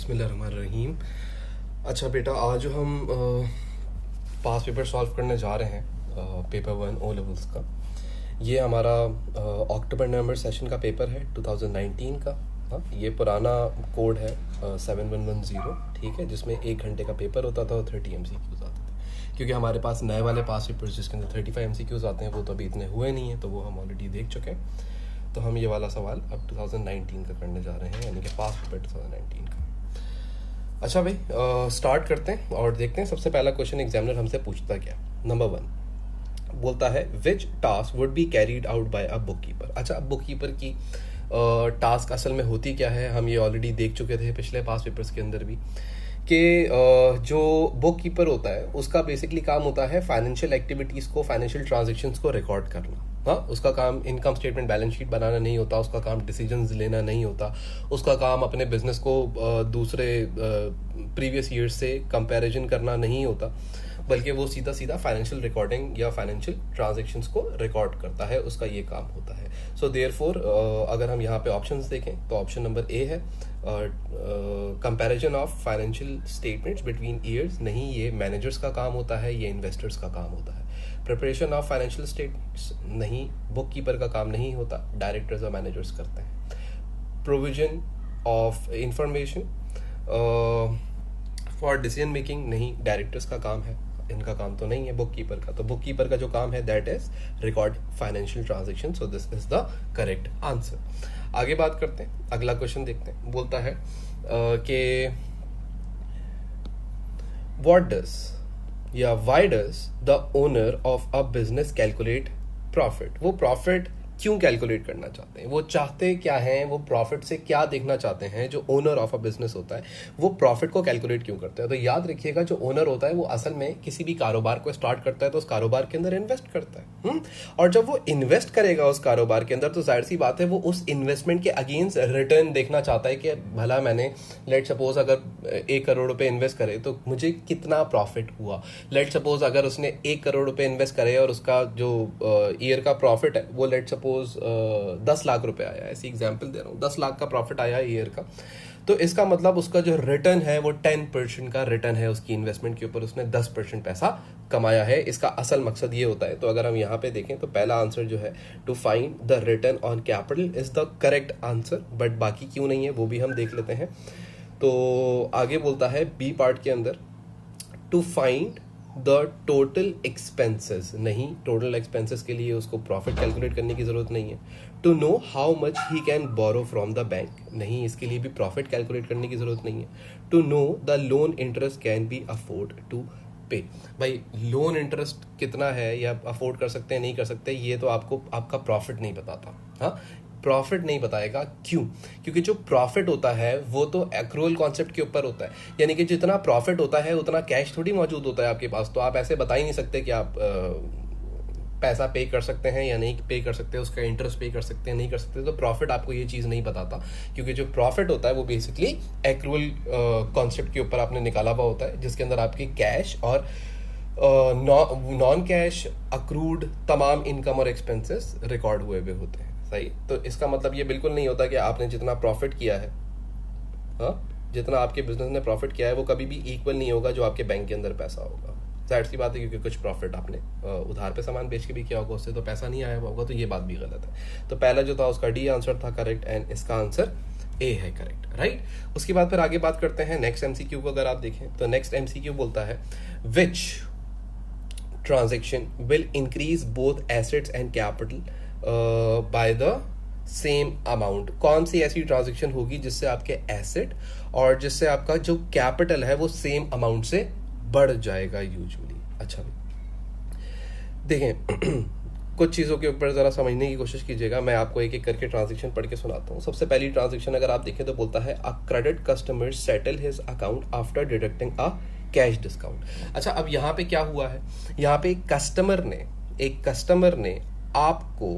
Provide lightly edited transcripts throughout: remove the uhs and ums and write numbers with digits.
बिस्मिल्लाहिर्रहमानिर्रहीम। अच्छा बेटा, आज हम पास पेपर सॉल्व करने जा रहे हैं पेपर 1 ओ लेवल्स का। ये हमारा अक्टूबर नवंबर सेशन का पेपर है 2019 का। हाँ, ये पुराना कोड है 7110, ठीक है, जिसमें 1 घंटे का पेपर होता था और 30 MCQs आते थे। क्योंकि हमारे पास नए वाले पास पेपर्स जिसके अंदर 35 MCQs आते हैं वो तो अभी इतने हुए नहीं हैं, तो वो हम ऑलरेडी देख चुके हैं। तो हम ये वाला सवाल अब 2019 का करने जा रहे हैं, यानी कि पास पेपर 2019 का। अच्छा भाई, स्टार्ट करते हैं और देखते हैं। सबसे पहला क्वेश्चन एग्जामिनर हमसे पूछता क्या। नंबर 1 बोलता है which task would be carried out by a book keeper. अच्छा, अब बुक कीपर की टास्क असल में होती क्या है, हम ये ऑलरेडी देख चुके थे पिछले पास पेपर्स के अंदर भी, कि जो बुक कीपर होता है उसका बेसिकली काम होता है फाइनेंशियल एक्टिविटीज़ को, फाइनेंशियल ट्रांजेक्शंस को रिकॉर्ड करना। हाँ, उसका काम इनकम स्टेटमेंट बैलेंस शीट बनाना नहीं होता, उसका काम डिसीजंस लेना नहीं होता, उसका काम अपने बिजनेस को दूसरे प्रीवियस ईयर्स से कंपैरिजन करना नहीं होता, बल्कि वो सीधा सीधा फाइनेंशियल रिकॉर्डिंग या फाइनेंशियल ट्रांजेक्शन्स को रिकॉर्ड करता है, उसका ये काम होता है। सो देयरफॉर अगर हम यहाँ पे ऑप्शंस देखें तो ऑप्शन नंबर ए है comparison of financial statements between years. नहीं, ये मैनेजर्स का काम होता है, ये इन्वेस्टर्स का काम होता है। प्रिपरेशन ऑफ फाइनेंशियल स्टेटमेंट्स, नहीं, बुक कीपर का काम नहीं होता, डायरेक्टर्स और मैनेजर्स करते हैं। Provision of information for decision making, नहीं, डायरेक्टर्स का काम है, इनका काम तो नहीं है बुक कीपर का। तो बुक कीपर का जो काम है that is record financial transaction. So this is the correct answer. आगे बात करते हैं, अगला क्वेश्चन देखते हैं। बोलता है कि व्हाट डज या why does the owner of a business calculate profit. वो प्रॉफिट क्यों कैलकुलेट करना चाहते हैं, वो चाहते क्या हैं, वो प्रॉफिट से क्या देखना चाहते हैं। जो ओनर ऑफ अ बिजनेस होता है वो प्रॉफिट को कैलकुलेट क्यों करता है। तो याद रखिएगा, जो ओनर होता है वो असल में किसी भी कारोबार को स्टार्ट करता है तो उस कारोबार के अंदर इन्वेस्ट करता है। और जब वो इन्वेस्ट करेगा उस कारोबार के अंदर, तो जाहिर सी बात है वो उस इन्वेस्टमेंट के अगेंस्ट रिटर्न देखना चाहता है कि भला मैंने लेट सपोज अगर 1 करोड़ रुपए इन्वेस्ट करे तो मुझे कितना प्रॉफिट हुआ। लेट सपोज अगर उसने 1 करोड़ रुपए इन्वेस्ट करे और उसका जो ईयर का प्रॉफिट है वो लेट सपोज 10 लाख रुपए आया, ऐसी एग्जांपल दे रहा हूँ, 10 लाख का प्रॉफिट आया ईयर का, तो इसका मतलब उसका जो रिटर्न है वो 10% का रिटर्न है उसकी इन्वेस्टमेंट के ऊपर, उसने 10% पैसा कमाया है। इसका असल मकसद ये होता है। तो अगर हम यहाँ पे देखें तो पहला आंसर जो है to find the return on capital is the correct answer, but बाकी क्यों नहीं है वो भी हम देख लेते हैं। तो आगे बोलता है बी पार्ट के अंदर to find the total expenses. नहीं, टोटल एक्सपेंसेस के लिए उसको प्रॉफिट कैलकुलेट करने की जरूरत नहीं है। To know how much he can borrow from the bank, नहीं, इसके लिए भी प्रॉफिट कैलकुलेट करने की जरूरत नहीं है। To know the loan interest can be afford to pay, भाई लोन इंटरेस्ट कितना है या अफोर्ड कर सकते हैं नहीं कर सकते, ये तो आपको आपका प्रॉफिट नहीं बताता। हाँ, प्रॉफिट नहीं बताएगा। क्यों? क्योंकि जो प्रॉफिट होता है वो तो एक्रूअल कॉन्सेप्ट के ऊपर होता है, यानी कि जितना प्रॉफिट होता है उतना कैश थोड़ी मौजूद होता है आपके पास। तो आप ऐसे बता ही नहीं सकते कि आप पैसा पे कर सकते हैं या नहीं पे कर सकते, उसका इंटरेस्ट पे कर सकते हैं नहीं कर सकते। तो प्रॉफिट आपको ये चीज़ नहीं बताता, क्योंकि जो प्रॉफिट होता है वो बेसिकली एक्रूअल कॉन्सेप्ट के ऊपर आपने निकाला हुआ होता है, जिसके अंदर आपकी कैश और नॉन कैश अक्रूड तमाम इनकम और एक्सपेंसेस रिकॉर्ड हुए हुए होते हैं। सही, तो इसका मतलब ये बिल्कुल नहीं होता कि आपने जितना प्रॉफिट किया है, हाँ, जितना आपके बिजनेस ने प्रॉफिट किया है वो कभी भी इक्वल नहीं होगा जो आपके बैंक के अंदर पैसा होगा। जाहिर सी बात है, क्योंकि कुछ प्रॉफिट आपने उधार पे सामान बेच के भी किया होगा, उससे तो पैसा नहीं आया होगा, तो ये बात भी गलत है। तो पहला जो था उसका डी आंसर था करेक्ट, एंड इसका आंसर ए है करेक्ट, राइट। उसके बाद फिर आगे बात करते हैं नेक्स्ट एमसीक्यू को। अगर आप देखें तो नेक्स्ट एमसीक्यू बोलता है which transaction will increase both assets and capital by the same amount. कौन सी ऐसी ट्रांजेक्शन होगी जिससे आपके एसेट और जिससे आपका जो कैपिटल है वो सेम अमाउंट से बढ़ जाएगा यूजुअली। अच्छा देखें कुछ चीज़ों के ऊपर ज़रा समझने की कोशिश कीजिएगा, मैं आपको एक एक करके ट्रांजेक्शन पढ़ के सुनाता हूँ। सबसे पहली ट्रांजेक्शन अगर आप देखें तो बोलता है a credit customer settle his account after deducting a cash discount. अच्छा, अब यहाँ पे क्या हुआ है, यहाँ पे एक कस्टमर ने आपको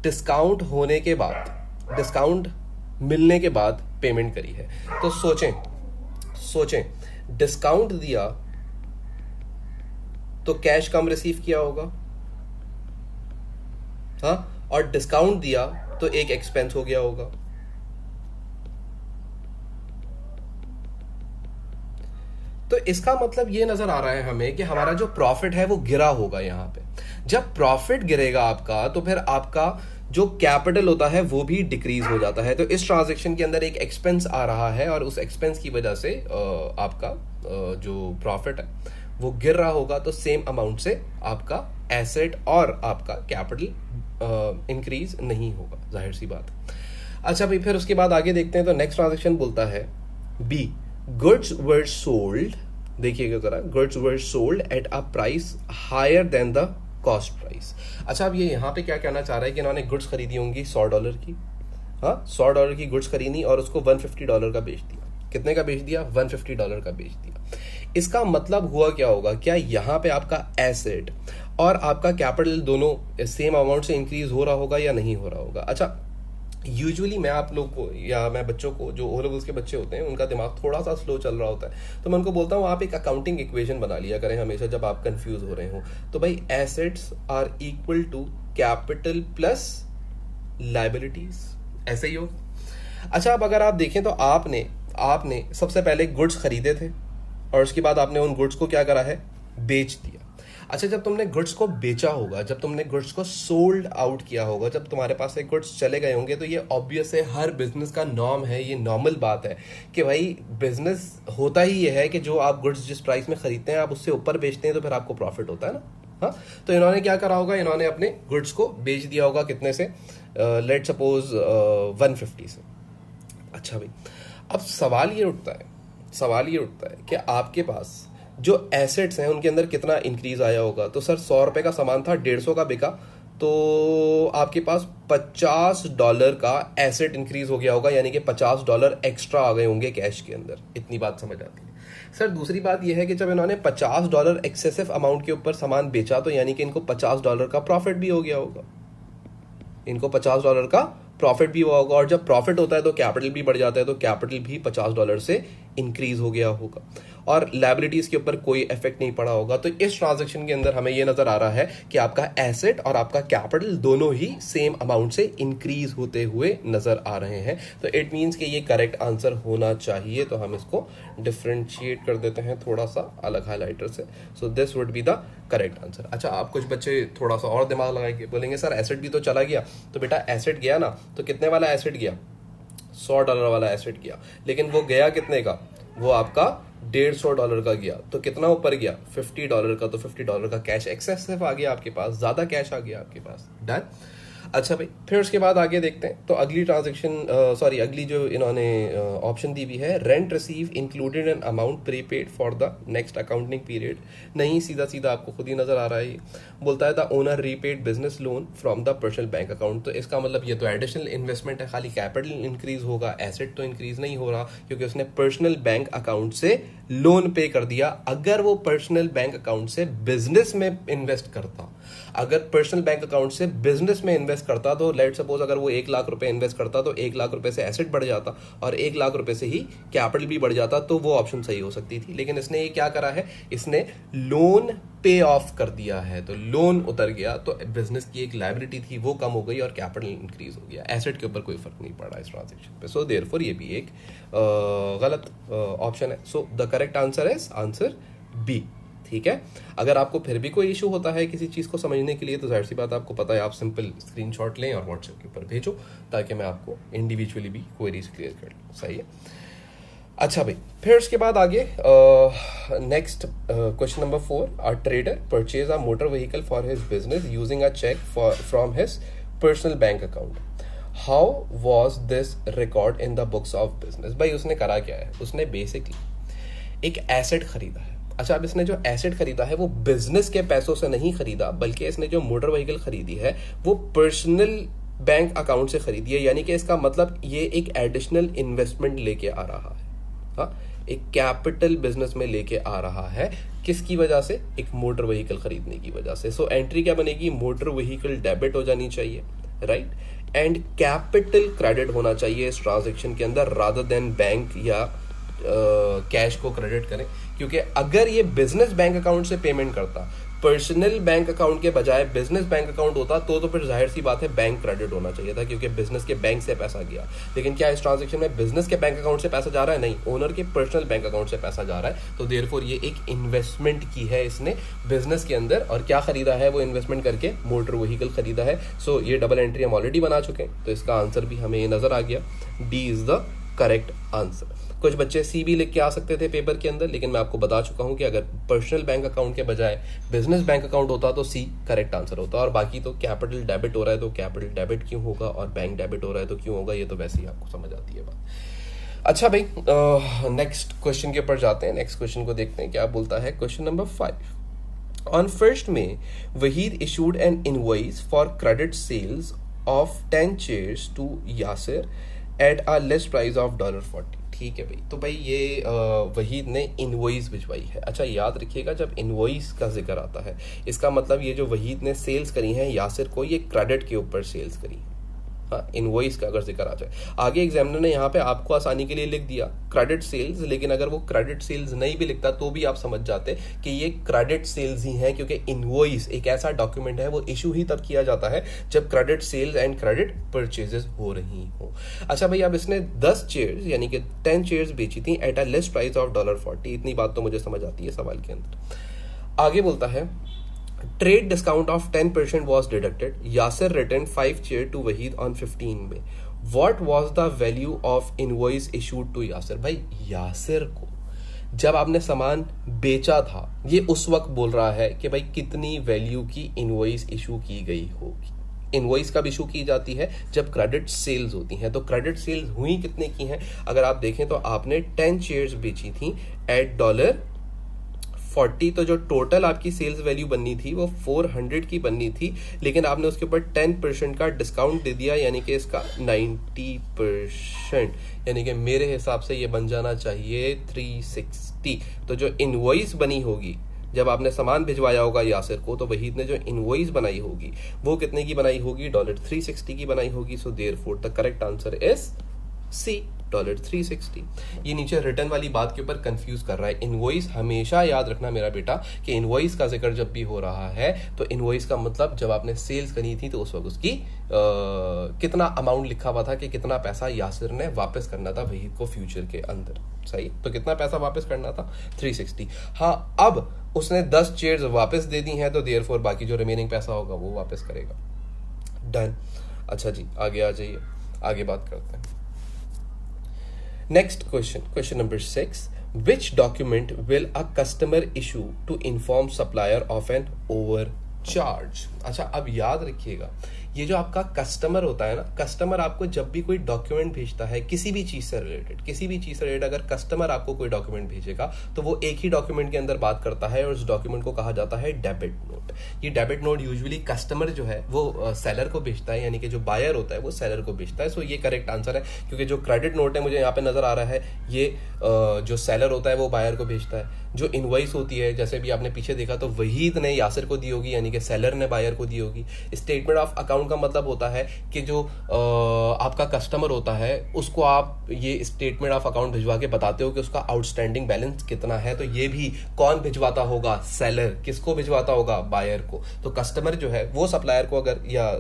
डिस्काउंट होने के बाद, डिस्काउंट मिलने के बाद पेमेंट करी है। तो सोचें डिस्काउंट दिया तो कैश कम रिसीव किया होगा, हाँ, और डिस्काउंट दिया तो एक एक्सपेंस हो गया होगा। तो इसका मतलब ये नजर आ रहा है हमें कि हमारा जो प्रॉफिट है वो गिरा होगा यहाँ पे। जब प्रॉफिट गिरेगा आपका तो फिर आपका जो कैपिटल होता है वो भी डिक्रीज हो जाता है। तो इस ट्रांजैक्शन के अंदर एक एक्सपेंस आ रहा है और उस एक्सपेंस की वजह से आपका जो प्रॉफिट है वो गिर रहा होगा। तो सेम अमाउंट से आपका एसेट और आपका कैपिटल इंक्रीज नहीं होगा, जाहिर सी बात। अच्छा भाई, फिर उसके बाद आगे देखते हैं। तो नेक्स्ट ट्रांजैक्शन बोलता है बी, गुड्स वर सोल्ड, देखिएगा जरा, goods were sold at a price higher than the cost price. अच्छा, अब ये यहाँ पे क्या कहना चाह रहा है कि इन्होंने गुड्स खरीदी होंगी $100 की, हाँ $100 की गुड्स खरीदी और उसको $150 का बेच दिया। कितने का बेच दिया? $150 का बेच दिया। इसका मतलब हुआ क्या होगा? क्या यहाँ पे आपका एसेट और आपका कैपिटल दोनों सेम अमाउंट से इंक्रीज हो रहा होगा या नहीं हो रहा होगा? अच्छा, यूजुअली मैं आप लोग को या मैं बच्चों को, जो ओ लेवल्स के बच्चे होते हैं उनका दिमाग थोड़ा सा स्लो चल रहा होता है, तो मैं उनको बोलता हूँ आप एक अकाउंटिंग इक्वेशन बना लिया करें हमेशा जब आप कंफ्यूज हो रहे हो। तो भाई assets are equal to capital plus liabilities, ऐसे ही हो। अच्छा, अब अगर आप देखें तो आपने सबसे पहले गुड्स खरीदे थे और उसके बाद आपने उन गुड्स को क्या करा है? बेच दिया। अच्छा, जब तुमने गुड्स को बेचा होगा, जब तुमने गुड्स को सोल्ड आउट किया होगा, जब तुम्हारे पास से गुड्स चले गए होंगे, तो ये ऑब्वियस है, हर बिजनेस का नॉर्म है, ये नॉर्मल बात है कि भाई बिजनेस होता ही ये है कि जो आप गुड्स जिस प्राइस में खरीदते हैं आप उससे ऊपर बेचते हैं तो फिर आपको प्रॉफिट होता है ना। हाँ, तो इन्होंने क्या करा होगा? इन्होंने अपने गुड्स को बेच दिया होगा कितने से? लेट सपोज 150 से। अच्छा भाई, अब सवाल ये उठता है कि आपके पास जो एसेट्स हैं उनके अंदर कितना इंक्रीज आया होगा। तो सर $100 का सामान था, 150 का बिका, तो आपके पास $50 का एसेट इंक्रीज हो गया होगा, यानी कि $50 एक्स्ट्रा आ गए होंगे कैश के अंदर। इतनी बात समझ आती है। सर दूसरी बात यह है कि जब इन्होंने $50 एक्सेसिव अमाउंट के ऊपर सामान बेचा तो यानी कि इनको $50 का प्रॉफिट भी हो गया होगा, इनको $50 का प्रॉफिट भी हुआ होगा। और जब प्रॉफिट होता है तो कैपिटल भी बढ़ जाता है, तो कैपिटल भी $50 से इंक्रीज हो गया होगा और लायबिलिटीज के ऊपर कोई इफेक्ट नहीं पड़ा होगा। तो इस ट्रांजैक्शन के अंदर हमें यह नजर आ रहा है कि आपका एसेट और आपका कैपिटल दोनों ही सेम अमाउंट से इंक्रीज होते हुए नजर आ रहे हैं। तो इट मींस कि ये करेक्ट आंसर होना चाहिए। तो हम इसको डिफरेंशिएट कर देते हैं थोड़ा सा अलग हाइलाइटर से। So this would be the correct answer. अच्छा, आप कुछ बच्चे थोड़ा सा और दिमाग लगा के बोलेंगे सर एसेट भी तो चला गया। तो बेटा एसेट गया ना, तो कितने वाला एसेट गया? $100 वाला एसेट गया, लेकिन वो गया कितने का? वो आपका $150 का गया। तो कितना ऊपर गया? $50 का। तो $50 का कैश एक्सेसिव आ गया आपके पास, ज्यादा कैश आ गया आपके पास। डन। अच्छा भाई, फिर उसके बाद आगे देखते हैं। तो अगली ट्रांजैक्शन अगली जो इन्होंने ऑप्शन दी हुई है, rent receive included an amount prepaid for the next accounting period. नहीं, सीधा सीधा आपको खुद ही नजर आ रहा है। ये बोलता है the owner repaid business loan from the personal bank account. तो इसका मतलब ये तो एडिशनल इन्वेस्टमेंट है, खाली कैपिटल इंक्रीज होगा, एसेट तो इंक्रीज नहीं हो रहा, क्योंकि उसने पर्सनल बैंक अकाउंट से लोन पे कर दिया। अगर वो पर्सनल बैंक अकाउंट से बिजनेस में इन्वेस्ट करता, अगर पर्सनल बैंक अकाउंट से बिजनेस में इन्वेस्ट करता, तो लेट सपोज अगर वो 1 लाख रुपए इन्वेस्ट करता तो 1 लाख रुपए से एसेट बढ़ जाता और 1 लाख रुपए से ही कैपिटल भी बढ़ जाता, तो वो ऑप्शन सही हो सकती थी। लेकिन इसने ये क्या करा है? इसने लोन पे ऑफ कर दिया है, तो लोन उतर गया, तो बिजनेस की एक लायबिलिटी थी वो कम हो गई और कैपिटल इंक्रीज हो गया। एसेट के ऊपर कोई फर्क नहीं पड़ा इस ट्रांजैक्शन पे। सो देयरफॉर ये भी एक गलत ऑप्शन है। So the correct answer is answer B. ठीक है, अगर आपको फिर भी कोई इशू होता है किसी चीज को समझने के लिए, तो जाहिर सी बात आपको पता है, आप सिंपल स्क्रीनशॉट लें और व्हाट्सएप के ऊपर भेजो, ताकि मैं आपको इंडिविजुअली भी क्वेरीज क्लियर कर लूँ। सही है। अच्छा भाई, फिर उसके बाद आगे next question number 4, a trader purchase a motor vehicle for his business using a cheque from his personal bank account. How was this record in the books of business? भाई उसने करा क्या है? उसने बेसिकली एक एसेट खरीदा है। अच्छा, अब इसने जो एसेट खरीदा है वो बिजनेस के पैसों से नहीं खरीदा, बल्कि इसने जो मोटर व्हीकल खरीदी है वो पर्सनल बैंक अकाउंट से खरीदी है। यानी कि इसका मतलब ये एक एडिशनल इन्वेस्टमेंट लेके आ रहा है। हाँ, एक कैपिटल बिजनेस में लेके आ रहा है। किसकी वजह से? एक मोटर व्हीकल खरीदने की वजह से। सो एंट्री क्या बनेगी? मोटर व्हीकल डेबिट हो जानी चाहिए, राइट, एंड कैपिटल क्रेडिट होना चाहिए इस ट्रांजेक्शन के अंदर, रादर देन बैंक या कैश को क्रेडिट करें। क्योंकि अगर ये बिजनेस बैंक अकाउंट से पेमेंट करता, पर्सनल बैंक अकाउंट के बजाय बिजनेस बैंक अकाउंट होता तो फिर जाहिर सी बात है बैंक क्रेडिट होना चाहिए था, क्योंकि बिजनेस के बैंक से पैसा गया। लेकिन क्या इस ट्रांजेक्शन में बिजनेस के बैंक अकाउंट से पैसा जा रहा है? नहीं, ओनर के पर्सनल बैंक अकाउंट से पैसा जा रहा है। तो देयरफॉर ये एक इन्वेस्टमेंट की है इसने बिजनेस के अंदर, और क्या खरीदा है वो इन्वेस्टमेंट करके? मोटर व्हीकल खरीदा है। सो ये डबल एंट्री हम ऑलरेडी बना चुके हैं, तो इसका आंसर भी हमें ये नजर आ गया, D is the correct answer. कुछ बच्चे सी भी लिख के आ सकते थे पेपर के अंदर, लेकिन मैं आपको बता चुका हूं कि अगर पर्सनल बैंक अकाउंट के बजाय बिजनेस बैंक अकाउंट होता तो सी करेक्ट आंसर होता, और बाकी तो कैपिटल डेबिट हो रहा है तो कैपिटल डेबिट क्यों होगा, और बैंक डेबिट हो रहा है तो क्यों होगा, ये तो वैसे ही आपको समझ आती है बात। अच्छा भाई, नेक्स्ट क्वेश्चन के ऊपर जाते हैं। नेक्स्ट क्वेश्चन को देखते हैं क्या बोलता है। Question number 5, on 1 May Waheed issued an invoice for credit sales of 10 chairs to Yasir at a list price of $40। ठीक है भाई, तो भाई ये वहीद ने इनवॉइस भिजवाई है। अच्छा याद रखिएगा, जब इनवॉइस का जिक्र आता है इसका मतलब ये जो वहीद ने सेल्स करी हैं यासिर को, ये क्रेडिट के ऊपर सेल्स करी है। हाँ, इनवॉइस का अगर जिक्र आ जाए, आगे एग्जामिनर ने यहाँ पे आपको आसानी के लिए लिख दिया क्रेडिट सेल्स, लेकिन अगर वो क्रेडिट सेल्स नहीं भी लिखता तो भी आप समझ जाते कि ये क्रेडिट सेल्स ही है, क्योंकि इनवॉइस एक ऐसा डॉक्यूमेंट है वो इशू ही तब किया जाता है जब credit sales and credit purchases हो रही हो। अच्छा भाई, अब इसने 10 चेयर्स यानी कि 10 चेयर्स बेची थी eight a list price of $40। इतनी बात तो मुझे समझ आती है सवाल के अंदर। आगे बोलता है trade discount of 10% was deducted. Yasser returned 5 chairs to Wahid on 15 May. What was the value of invoice issued to Yasser? भाई यासिर को जब आपने सामान बेचा था, ये उस वक्त बोल रहा है कि भाई कितनी वैल्यू की इनवॉइस इशू की गई होगी। इनवॉइस कब इशू की जाती है? जब क्रेडिट सेल्स होती हैं। तो क्रेडिट सेल्स हुई कितने की हैं? अगर आप देखें तो आपने 10 चेयर्स बेची थी एट $40, तो जो टोटल आपकी सेल्स वैल्यू बननी थी वो 400 की बननी थी, लेकिन आपने उसके ऊपर 10% का डिस्काउंट दे दिया, यानी कि इसका 90%, यानी कि मेरे हिसाब से ये बन जाना चाहिए 360। तो जो इनवॉइस बनी होगी जब आपने सामान भिजवाया होगा यासिर को, तो वहीद ने जो इनवॉइस बनाई होगी वो कितने की बनाई होगी? $360 की बनाई होगी। So therefore the correct answer is C, $360। ये नीचे रिटर्न वाली बात के ऊपर कंफ्यूज कर रहा है। इनवॉइस हमेशा याद रखना मेरा बेटा कि इनवॉइस का जिक्र जब भी हो रहा है तो इनवॉइस का मतलब जब आपने सेल्स करी थी तो उस वक्त उसकी कितना अमाउंट लिखा हुआ था कि कितना पैसा यासिर ने वापस करना था वहीद को फ्यूचर के अंदर। सही, तो कितना पैसा वापस करना था? 360। हाँ, अब उसने 10 चेयर्स वापस दे दी हैं, तो देयरफॉर बाकी जो रिमेनिंग पैसा होगा वो वापस करेगा। डन। अच्छा जी, आगे आ जाइए, आगे बात करते हैं। Next question, question number 6. Which document will a customer issue to inform supplier of an overcharge? अच्छा, अब याद रखिएगा, ये जो आपका कस्टमर होता है ना, कस्टमर आपको जब भी कोई डॉक्यूमेंट भेजता है किसी भी चीज से रिलेटेड, अगर कस्टमर आपको कोई डॉक्यूमेंट भेजेगा तो वो एक ही डॉक्यूमेंट के अंदर बात करता है और उस डॉक्यूमेंट को कहा जाता है डेबिट नोट। ये डेबिट नोट यूजुअली कस्टमर जो है वो सेलर को भेजता है, यानी कि जो बायर होता है वो सेलर को भेजता है। सो ये करेक्ट आंसर है, क्योंकि जो क्रेडिट नोट है मुझे यहाँ पे नजर आ रहा है ये जो सेलर होता है वो बायर को भेजता है। जो इनवॉइस होती है, जैसे भी आपने पीछे देखा, तो वहीद ने यासिर को दी होगी, यानी कि सेलर ने बायर को दी होगी। स्टेटमेंट ऑफ अकाउंट का मतलब होता है कि जो आपका कस्टमर होता है उसको आप ये स्टेटमेंट ऑफ अकाउंट भिजवा के बताते हो कि उसका आउटस्टैंडिंग बैलेंस कितना है। तो ये भी कौन भिजवाता होगा? सेलर। किसको भिजवाता होगा? बायर को। तो कस्टमर जो है वो सप्लायर को अगर या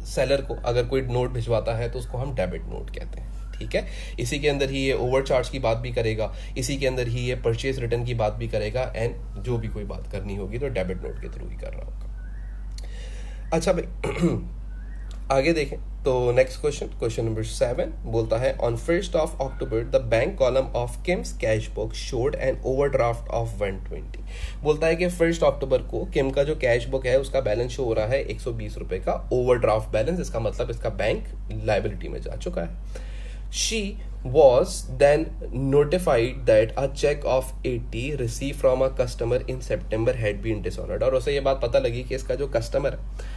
सेलर को अगर कोई नोट भिजवाता है तो उसको हम डेबिट नोट कहते हैं। ठीक है, इसी के अंदर ही ये ओवरचार्ज की बात भी करेगा, इसी के अंदर ही ये परचेज रिटर्न की बात भी करेगा, एंड जो भी कोई बात करनी होगी तो डेबिट नोट के थ्रू ही कर रहा होगा। अच्छा भाई आगे देखें तो नेक्स्ट क्वेश्चन, क्वेश्चन नंबर 7 बोलता है on 1 October the bank column of KIMS cash book showed an overdraft of 120। बोलता है कि 1 अक्टूबर को किम का जो कैश बुक है उसका बैलेंस शो हो रहा है 120 रुपए का ओवरड्राफ्ट बैलेंस। इसका मतलब इसका बैंक लायबिलिटी में जा चुका है। She was then notified that a check of 80 received from a customer in September had been dishonored। और उसे ये बात पता लगी कि इसका जो कस्टमर है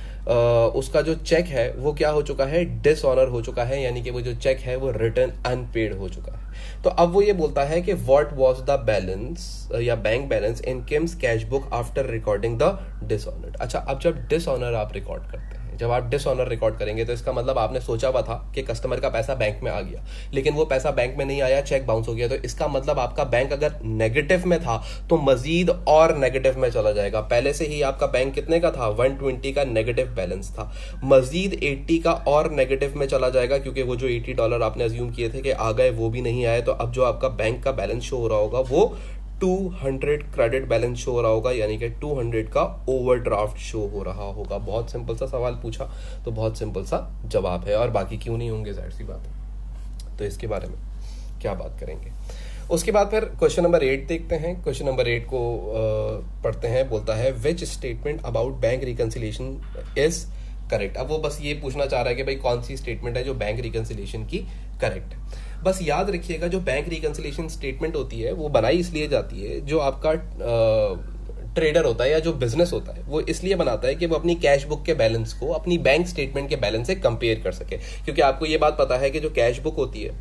उसका जो चेक है वो क्या हो चुका है? डिसऑनर हो चुका है, यानी कि वो जो चेक है वो रिटर्न अनपेड हो चुका है। तो अब वो ये बोलता है कि व्हाट वाज द बैलेंस या bank balance in KIMS cash book after recording the dishonoured. अच्छा, अब जब डिसऑनर आप रिकॉर्ड करते हैं, जब आप डिसऑनर रिकॉर्ड करेंगे तो इसका मतलब आपने सोचा हुआ था कि कस्टमर का पैसा बैंक में आ गया, लेकिन वो पैसा बैंक में नहीं आया, चेक बाउंस हो गया, तो इसका मतलब आपका बैंक अगर नेगेटिव में था तो मजीद और नेगेटिव में चला जाएगा। पहले से ही आपका बैंक कितने का था, 120 का नेगेटिव बैलेंस था, मजीद 80 का और नेगेटिव में चला जाएगा, क्योंकि वो जो $80 आपने अज्यूम किए थे कि आ गए वो भी नहीं आए। तो अब जो आपका बैंक का बैलेंस शो हो रहा होगा वो 200 क्रेडिट बैलेंस शो हो रहा होगा, यानी कि 200 का ओवरड्राफ्ट शो हो रहा होगा। बहुत सिंपल सा सवाल पूछा तो बहुत सिंपल सा जवाब है, और बाकी क्यों नहीं होंगे, जाहिर सी बात है। तो इसके बारे में क्या बात करेंगे। उसके बाद फिर क्वेश्चन नंबर 8 देखते हैं। क्वेश्चन नंबर 8 को पढ़ते हैं। बोलता है which statement about bank reconciliation is correct. अब वो बस ये पूछना चाह रहा है कि भाई कौन सी स्टेटमेंट है जो बैंक रिकंसिलिएशन की करेक्ट है। बस याद रखिएगा, जो बैंक रिकंसिलिएशन स्टेटमेंट होती है वो बनाई इसलिए जाती है, जो आपका ट्रेडर होता है या जो बिजनेस होता है वो इसलिए बनाता है कि वो अपनी कैश बुक के बैलेंस को अपनी बैंक स्टेटमेंट के बैलेंस से कंपेयर कर सके। क्योंकि आपको ये बात पता है कि जो कैश बुक होती है,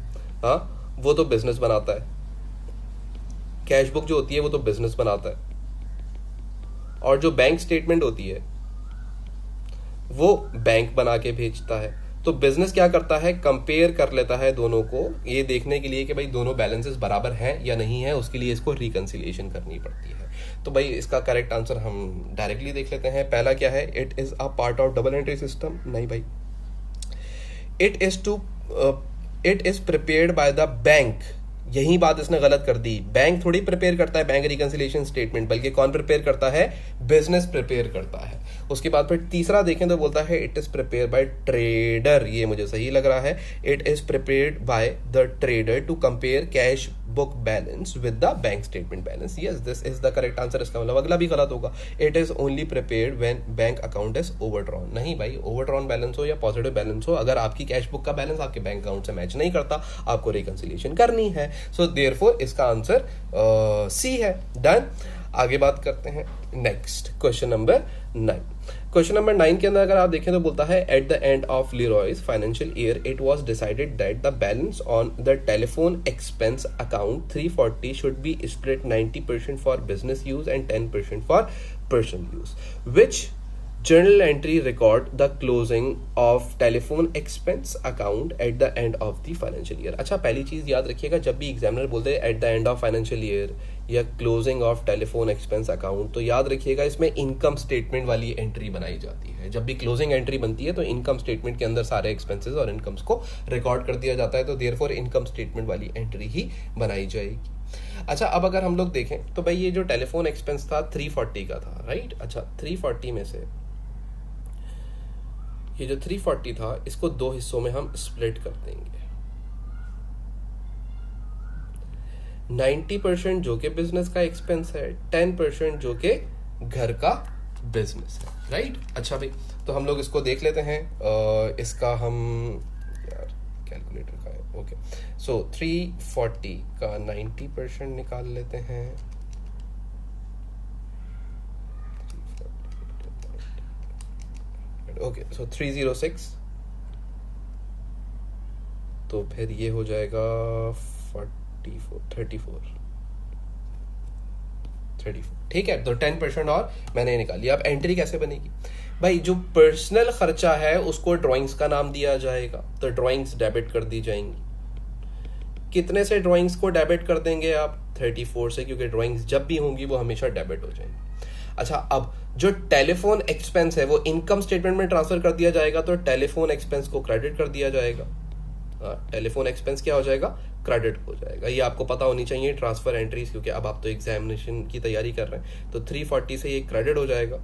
हाँ, वो तो बिजनेस बनाता है, कैश बुक जो होती है वो तो बिजनेस बनाता है, और जो बैंक स्टेटमेंट होती है वो बैंक बना के भेजता है। तो बिजनेस क्या करता है, कंपेयर कर लेता है दोनों को, ये देखने के लिए कि भाई दोनों बैलेंसेस बराबर हैं या नहीं है, उसके लिए इसको रिकंसिलिएशन करनी पड़ती है। तो भाई इसका करेक्ट आंसर हम डायरेक्टली देख लेते हैं। पहला क्या है, it is a part of double entry system. नहीं भाई, it is prepared by the bank. यही बात इसने गलत कर दी। बैंक थोड़ी प्रिपेयर करता है बैंक रिकंसिलिएशन स्टेटमेंट, बल्कि कौन प्रिपेयर करता है, बिजनेस प्रिपेयर करता है। उसके बाद फिर तीसरा देखें तो बोलता है it is prepare by trader. ये मुझे सही लग रहा है, it is prepared by the trader to compare cash book balance with the bank statement balance. Yes, this is the correct answer. इसका मतलब अगला भी गलत होगा, it is only prepared when bank account is overdrawn. नहीं भाई, overdrawn balance हो या पॉजिटिव बैलेंस हो, अगर आपकी कैश बुक का बैलेंस आपके बैंक अकाउंट से मैच नहीं करता, आपको रिकंसिलिएशन करनी है। सो देयरफॉर इसका आंसर सी है। डन। आगे बात करते हैं next question number 9। Question number 9 के अंदर अगर आप देखें तो बोलता है at the end of Leroy's financial year it was decided that the balance on the telephone expense account 340 should be split 90% for business use and 10% for personal use. Which journal entry record the closing of telephone expense account at the end of the financial year। अच्छा, पहली चीज याद रखिएगा, जब भी examiner बोलते हैं at the end of financial year या closing of telephone expense account, तो याद रखिएगा इसमें इनकम स्टेटमेंट वाली एंट्री बनाई जाती है। जब भी क्लोजिंग एंट्री बनती है तो इनकम स्टेटमेंट के अंदर सारे एक्सपेंसेस और इनकम्स को रिकॉर्ड कर दिया जाता है, तो देयरफॉर इनकम स्टेटमेंट वाली एंट्री ही बनाई जाएगी। अच्छा, अब अगर हम लोग देखें तो भाई ये जो टेलीफोन एक्सपेंस था 340 का था, राइट। अच्छा, 340 में से ये जो 340 था इसको दो हिस्सों में हम स्प्लिट कर देंगे। 90% जो कि बिजनेस का एक्सपेंस है, 10% जो कि घर का बिजनेस है, राइट। अच्छा भाई, तो हम लोग इसको देख लेते हैं। इसका हम यार कैलकुलेटर का है, ओके। सो 340 का 90% निकाल लेते हैं। ओके, सो 306, तो फिर ये हो जाएगा 34। ठीक है, तो 10% और मैंने निकाली। अब एंट्री कैसे बनेगी भाई, जो पर्सनल खर्चा है उसको ड्राइंग्स का नाम दिया जाएगा, तो ड्राइंग्स डेबिट कर दी जाएंगी। कितने से ड्राइंग्स को डेबिट कर देंगे आप, 34 से, क्योंकि ड्राइंग्स जब भी होंगी वो हमेशा डेबिट हो जाएंगी। अच्छा, अब जो टेलीफोन एक्सपेंस है वो इनकम स्टेटमेंट में ट्रांसफर कर दिया जाएगा, तो टेलीफोन एक्सपेंस को क्रेडिट कर दिया जाएगा। टेलीफोन एक्सपेंस क्या हो जाएगा, क्रेडिट हो जाएगा। ये आपको पता होनी चाहिए ट्रांसफर एंट्रीज, क्योंकि अब आप तो एग्जामिनेशन की तैयारी कर रहे हैं। तो 340 से ये क्रेडिट हो जाएगा,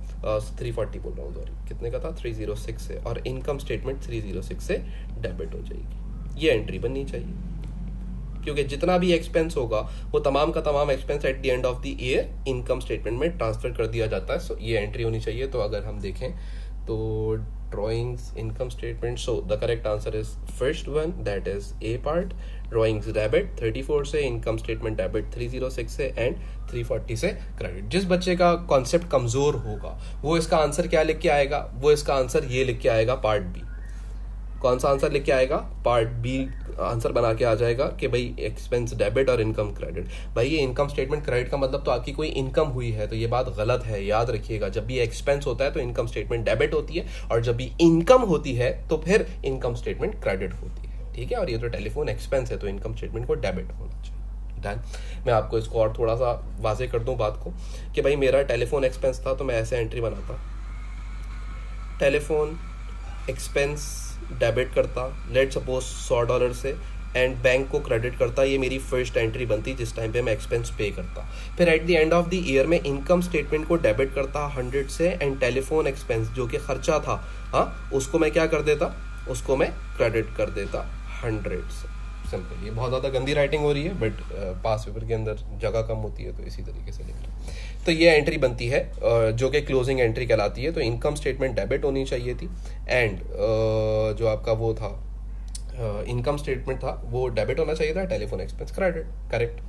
340 बोल रहा हूँ, सॉरी, कितने का था, 306 से, और इनकम स्टेटमेंट 306 से डेबिट हो जाएगी। ये एंट्री बननी चाहिए, क्योंकि जितना भी एक्सपेंस होगा वो तमाम का तमाम expense eight the end of the year income statement में ट्रांसफर कर दिया जाता है। सो ये एंट्री होनी चाहिए। तो अगर हम देखें तो drawings, income statement, so the correct answer is first one, that is a part. Drawings debit 34 से, इनकम स्टेटमेंट डेबिट 306 से, एंड 340 से क्रेडिट। जिस बच्चे का कॉन्सेप्ट कमजोर होगा वो इसका आंसर क्या लिख के आएगा, वो इसका आंसर ये लिख के आएगा, पार्ट बी। कौन सा आंसर लिख के आएगा, पार्ट बी आंसर बना के आ जाएगा कि भाई एक्सपेंस डेबिट और इनकम क्रेडिट। भाई ये इनकम स्टेटमेंट क्रेडिट का मतलब तो आपकी कोई इनकम हुई है, तो ये बात गलत है, याद रखिएगा। जब भी एक्सपेंस होता है तो इनकम स्टेटमेंट डेबिट होती है, और जब भी इनकम होती है तो फिर इनकम स्टेटमेंट क्रेडिट होती है, ठीक है। और ये तो टेलीफोन एक्सपेंस है तो इनकम स्टेटमेंट को डेबिट होना चाहिए। डन। मैं आपको इसको और थोड़ा सा वाजे कर दूं बात को कि भाई मेरा टेलीफोन एक्सपेंस था तो मैं ऐसे एंट्री बनाता, टेलीफोन एक्सपेंस डेबिट करता, लेट सपोज $100 से, एंड बैंक को क्रेडिट करता। ये मेरी फर्स्ट एंट्री बनती जिस टाइम पे मैं एक्सपेंस पे करता। फिर eight the end of the year में इनकम स्टेटमेंट को डेबिट करता 100 से, एंड टेलीफोन एक्सपेंस जो कि खर्चा था, हाँ, उसको मैं क्या कर देता, उसको मैं क्रेडिट कर देता 100 से। सिंपल। ये बहुत ज़्यादा गंदी राइटिंग हो रही है, बट पास पेपर के अंदर जगह कम होती है तो इसी तरीके से लिख रहे हैं। तो ये एंट्री बनती है जो कि क्लोजिंग एंट्री कहलाती है। तो इनकम स्टेटमेंट डेबिट होनी चाहिए थी, एंड जो आपका वो था इनकम स्टेटमेंट था वो डेबिट होना चाहिए था, टेलीफोन एक्सपेंस क्रेडिट। करेक्ट,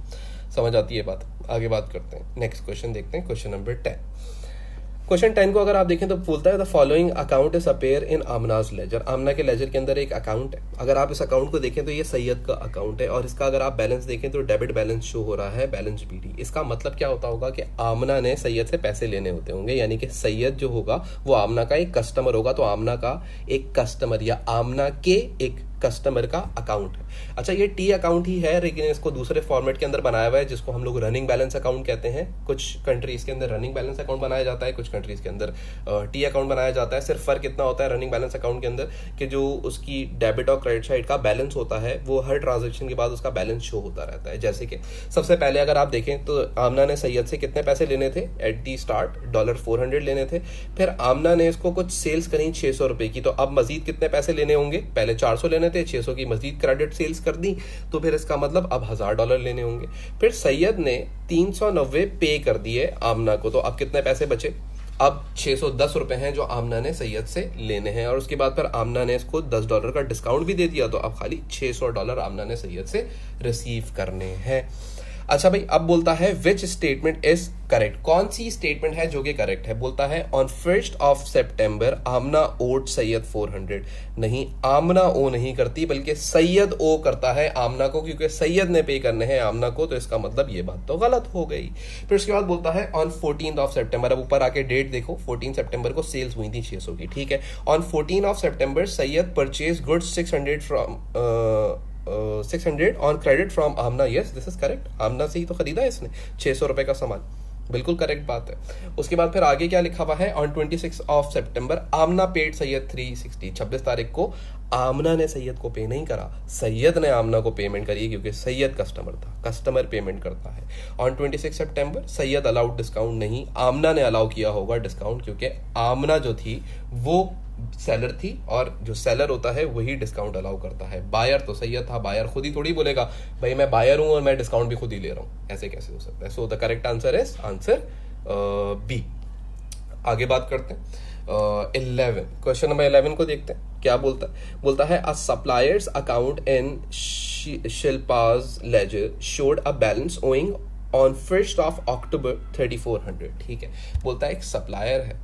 समझ आती है बात। आगे बात करते हैं, नेक्स्ट क्वेश्चन देखते हैं, क्वेश्चन नंबर 10। क्वेश्चन 10 को अगर आप देखें तो बोलता है the following account is appear in Amna's ledger. Amna के लेजर के अंदर एक अकाउंट है। अगर आप इस अकाउंट को देखें तो ये सैयद का अकाउंट है, और इसका अगर आप बैलेंस देखें तो डेबिट बैलेंस शो हो रहा है, बैलेंस बीडी। इसका मतलब क्या होता होगा कि आमना ने सैयद से पैसे लेने होते होंगे, यानी कि सैयद जो होगा वो आमना का एक कस्टमर होगा, तो आमना का एक कस्टमर या आमना के एक कस्टमर का अकाउंट है। अच्छा, ये टी अकाउंट ही है, लेकिन इसको दूसरे फॉर्मेट के अंदर बनाया हुआ है जिसको हम लोग रनिंग बैलेंस अकाउंट कहते हैं। कुछ कंट्रीज के अंदर रनिंग बैलेंस अकाउंट बनाया जाता है, कुछ कंट्रीज के अंदर टी अकाउंट बनाया जाता है। सिर्फ फर्क इतना होता है रनिंग बैलेंस अकाउंट के अंदर कि जो उसकी डेबिट और क्रेडिट साइड का बैलेंस होता है वो हर ट्रांजेक्शन के बाद उसका बैलेंस शो होता रहता है। जैसे कि सबसे पहले अगर आप देखें तो आमना ने सैयद से कितने पैसे लेने थे, एट दी स्टार्ट $400 लेने थे। फिर आमना ने इसको कुछ सेल्स करी 600 रुपए की, तो अब मजीद कितने पैसे लेने होंगे, पहले 400 लेने थे, 600 की मजीद क्रेडिट सेल्स कर दी, तो फिर इसका मतलब अब $1000 लेने होंगे। फिर सैयद ने 390 पे कर दिए आमना को, तो अब कितने पैसे बचे, अब $610 हैं जो आमना ने सैयद से लेने हैं। और उसके बाद फिर आमना ने इसको $10 का डिस्काउंट भी दे दिया, तो अब खाली $600 आमना ने सैयद से रिसीव करने हैं। अच्छा भाई, अब बोलता है विच स्टेटमेंट इज करेक्ट, कौन सी स्टेटमेंट है जो कि करेक्ट है। बोलता है on 1 September Amna owed Syed 400। नहीं, आमना ओ नहीं करती बल्कि सैयद ओ करता है आमना को, क्योंकि सैयद ने पे करने हैं आमना को, तो इसका मतलब ये बात तो गलत हो गई। फिर उसके बाद बोलता है ऑन 14 सितंबर, अब ऊपर आके डेट देखो, 14 सितंबर को सेल्स हुई थी 600 की, ठीक है। On 14 September Syed purchase goods 600 from 600 on credit from Amna. Yes, this is correct, Amna से ही तो खरीदा है इसने 600 रुपए का सामान, बिल्कुल करेक्ट बात है। उसके बाद फिर आगे क्या लिखा हुआ है, on 26 September Amna paid Syed 360। 26 तारीख को आमना ने सैयद को पे नहीं करा, सैयद ने आमना को पेमेंट करी, क्योंकि सैयद कस्टमर था, कस्टमर पेमेंट करता है। On 26 September Syed allowed discount नहीं, आमना ने अलाउ किया होगा डिस्काउंट, क्योंकि आमना जो थी वो सेलर थी, और जो सेलर होता है वही डिस्काउंट अलाउ करता है। बायर तो सैयद था, बायर खुद ही थोड़ी बोलेगा भाई मैं बायर हूं और मैं डिस्काउंट भी खुद ही ले रहा हूं, ऐसे कैसे हो सकता है। So the correct answer is answer B. आगे बात करते हैं 11, क्वेश्चन नंबर 11 को देखते हैं क्या बोलता है। बोलता है a suppliers account in Shilpa's ledger showed a balance owing on 1 October 3400। ठीक है, बोलता है एक सप्लायर है,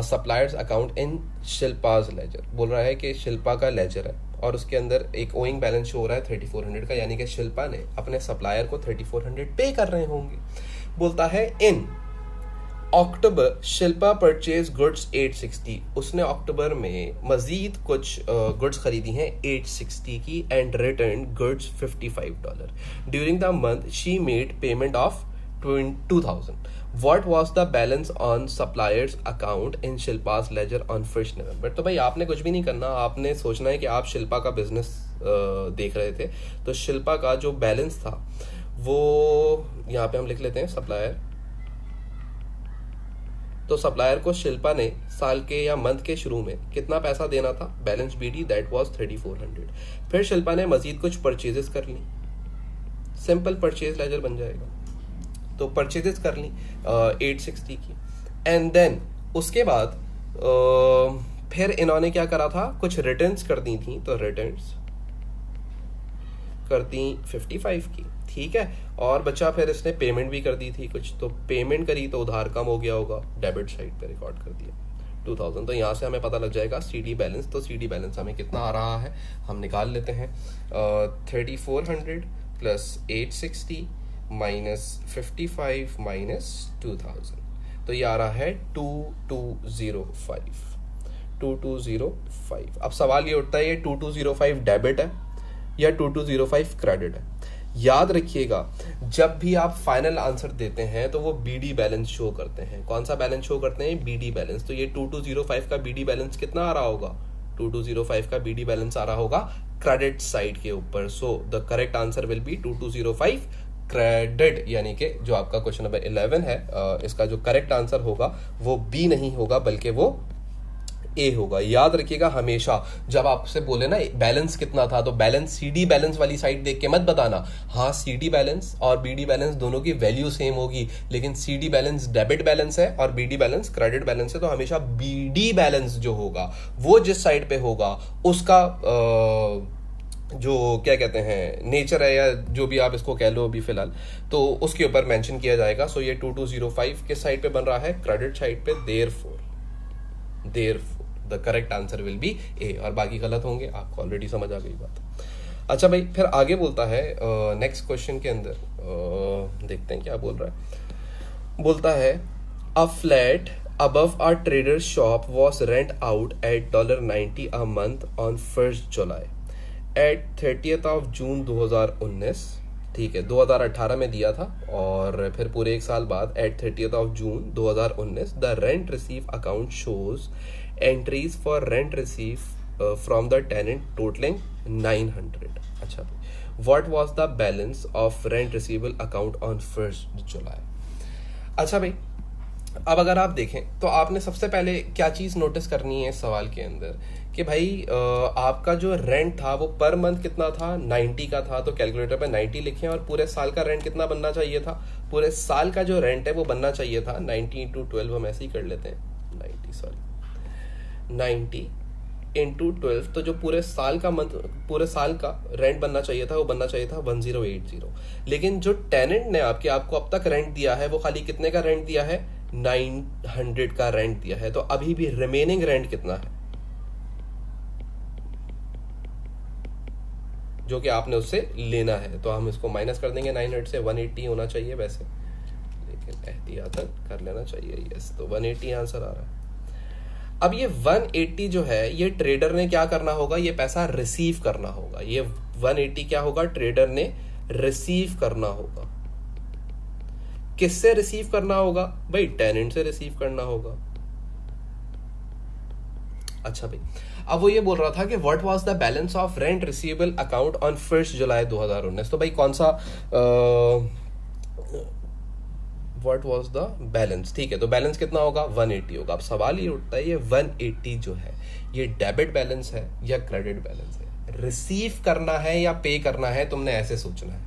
suppliers account in Shilpa's ledger, बोल रहा है कि शिल्पा का लेजर है और उसके अंदर एक ओइंग बैलेंस शो हो रहा है 3400 का, यानी कि शिल्पा ने अपने सप्लायर को 3400 पे कर रहे होंगे। बोलता है इन अक्टूबर शिल्पा परचेज गुड्स 860, उसने अक्टूबर में मजीद कुछ गुड्स खरीदी हैं 860 की, and return goods $55। During the month she made payment of 2000। What was the balance on suppliers account in Shilpa's ledger on 1 November? तो भाई आपने कुछ भी नहीं करना, आपने सोचना है कि आप शिल्पा का बिजनेस देख रहे थे, तो शिल्पा का जो बैलेंस था वो यहाँ पे हम लिख लेते हैं सप्लायर। तो सप्लायर को शिल्पा ने साल के या मंथ के शुरू में कितना पैसा देना था, बैलेंस बीडी, दैट वाज 3400। फिर शिल्पा ने मजीद कुछ परचेजेस कर ली, सिंपल परचेज लेजर बन जाएगा, तो परचेजेस कर ली 860 की, एंड देन उसके बाद फिर इन्होंने क्या करा था, कुछ रिटर्न्स कर दी थी, तो रिटर्न्स कर दी 55 की, ठीक है। और बच्चा फिर इसने पेमेंट भी कर दी थी कुछ, तो पेमेंट करी तो उधार कम हो गया होगा, डेबिट साइड पे रिकॉर्ड कर दिया 2000। तो यहाँ से हमें पता लग जाएगा CD बैलेंस। तो CD बैलेंस हमें कितना आ रहा है हम निकाल लेते हैं। 3400 प्लस 860 माइनस 55 माइनस 2000, तो ये आ रहा है 2205। 2205। अब सवाल ये उठता है ये 2205 डेबिट है या 2205 क्रेडिट है। याद रखिएगा जब भी आप फाइनल आंसर देते हैं तो वो BD बैलेंस शो करते हैं। कौन सा बैलेंस शो करते हैं? BD balance. तो ये 2205 का BD बैलेंस कितना आ रहा होगा? 2205 का BD बैलेंस आ रहा होगा क्रेडिट साइड के ऊपर। सो the correct answer will be 2205 credit, यानी कि जो आपका क्वेश्चन नंबर 11 है इसका जो करेक्ट आंसर होगा वो B नहीं होगा बल्कि वो A होगा। याद रखिएगा हमेशा जब आपसे बोले ना बैलेंस कितना था तो बैलेंस CD बैलेंस वाली साइड देख के मत बताना। हाँ CD बैलेंस और BD बैलेंस दोनों की वैल्यू सेम होगी, लेकिन CD बैलेंस डेबिट बैलेंस है और BD बैलेंस क्रेडिट बैलेंस है। तो हमेशा BD बैलेंस जो होगा वो जिस साइड पे होगा उसका जो क्या कहते हैं नेचर है या जो भी आप इसको कह लो अभी फिलहाल, तो उसके ऊपर मेंशन किया जाएगा। सो ये 2205 किस साइड पे बन रहा है? क्रेडिट साइड पे। Therefore the correct answer will be A, और बाकी गलत होंगे, आपको ऑलरेडी समझ आ गई बात। अच्छा भाई फिर आगे बोलता है नेक्स्ट क्वेश्चन के अंदर देखते हैं क्या बोल रहा है। बोलता है a flat above our trader's shop was rent out at $90 a month on 1st July at 30th of June 2019। ठीक है 2018 में दिया था और फिर पूरे एक साल बाद at 30th of June 2019 the rent receive account shows entries for rent receive from the tenant totalling 900। अच्छा what was the balance of rent receivable account on 1st July। अच्छा भाई अब अगर आप देखें तो आपने सबसे पहले क्या चीज नोटिस करनी है इस सवाल के अंदर कि भाई आपका जो रेंट था वो पर मंथ कितना था? 90 का था। तो कैलकुलेटर पे 90 लिखें और पूरे साल का रेंट कितना बनना चाहिए था? पूरे साल का जो रेंट है वो बनना चाहिए था 90 इंटू 12, हम ऐसे ही कर लेते हैं 90 इंटू 12, तो जो पूरे साल का रेंट बनना चाहिए था वो बनना चाहिए था 1080। लेकिन जो टेनेंट ने आपको अब तक रेंट दिया है वो खाली कितने का रेंट दिया है? 900 का रेंट दिया है। तो अभी भी रिमेनिंग रेंट कितना है जो कि आपने उससे लेना है? तो हम इसको माइनस कर देंगे 900 से। 180 होना चाहिए वैसे, लेकिन एहतियातन कर लेना चाहिए। यस, तो 180 आंसर आ रहा है। अब ये 180 जो है ये ट्रेडर ने क्या करना होगा? ये पैसा रिसीव करना होगा। ये 180 क्या होगा? ट्रेडर ने रिसीव करना होगा। किससे रिसीव करना होगा? भाई टेनेंट से रिसीव करना होगा। अच्छा भाई अब वो ये बोल रहा था कि what was the balance of rent receivable account on 1st जुलाई 2019। तो भाई कौन सा व्हाट वाज द बैलेंस? ठीक है तो बैलेंस कितना होगा? 180 होगा। अब सवाल ये उठता है ये 180 जो है ये डेबिट बैलेंस है या क्रेडिट बैलेंस है? रिसीव करना है या पे करना है? तुमने ऐसे सोचना है।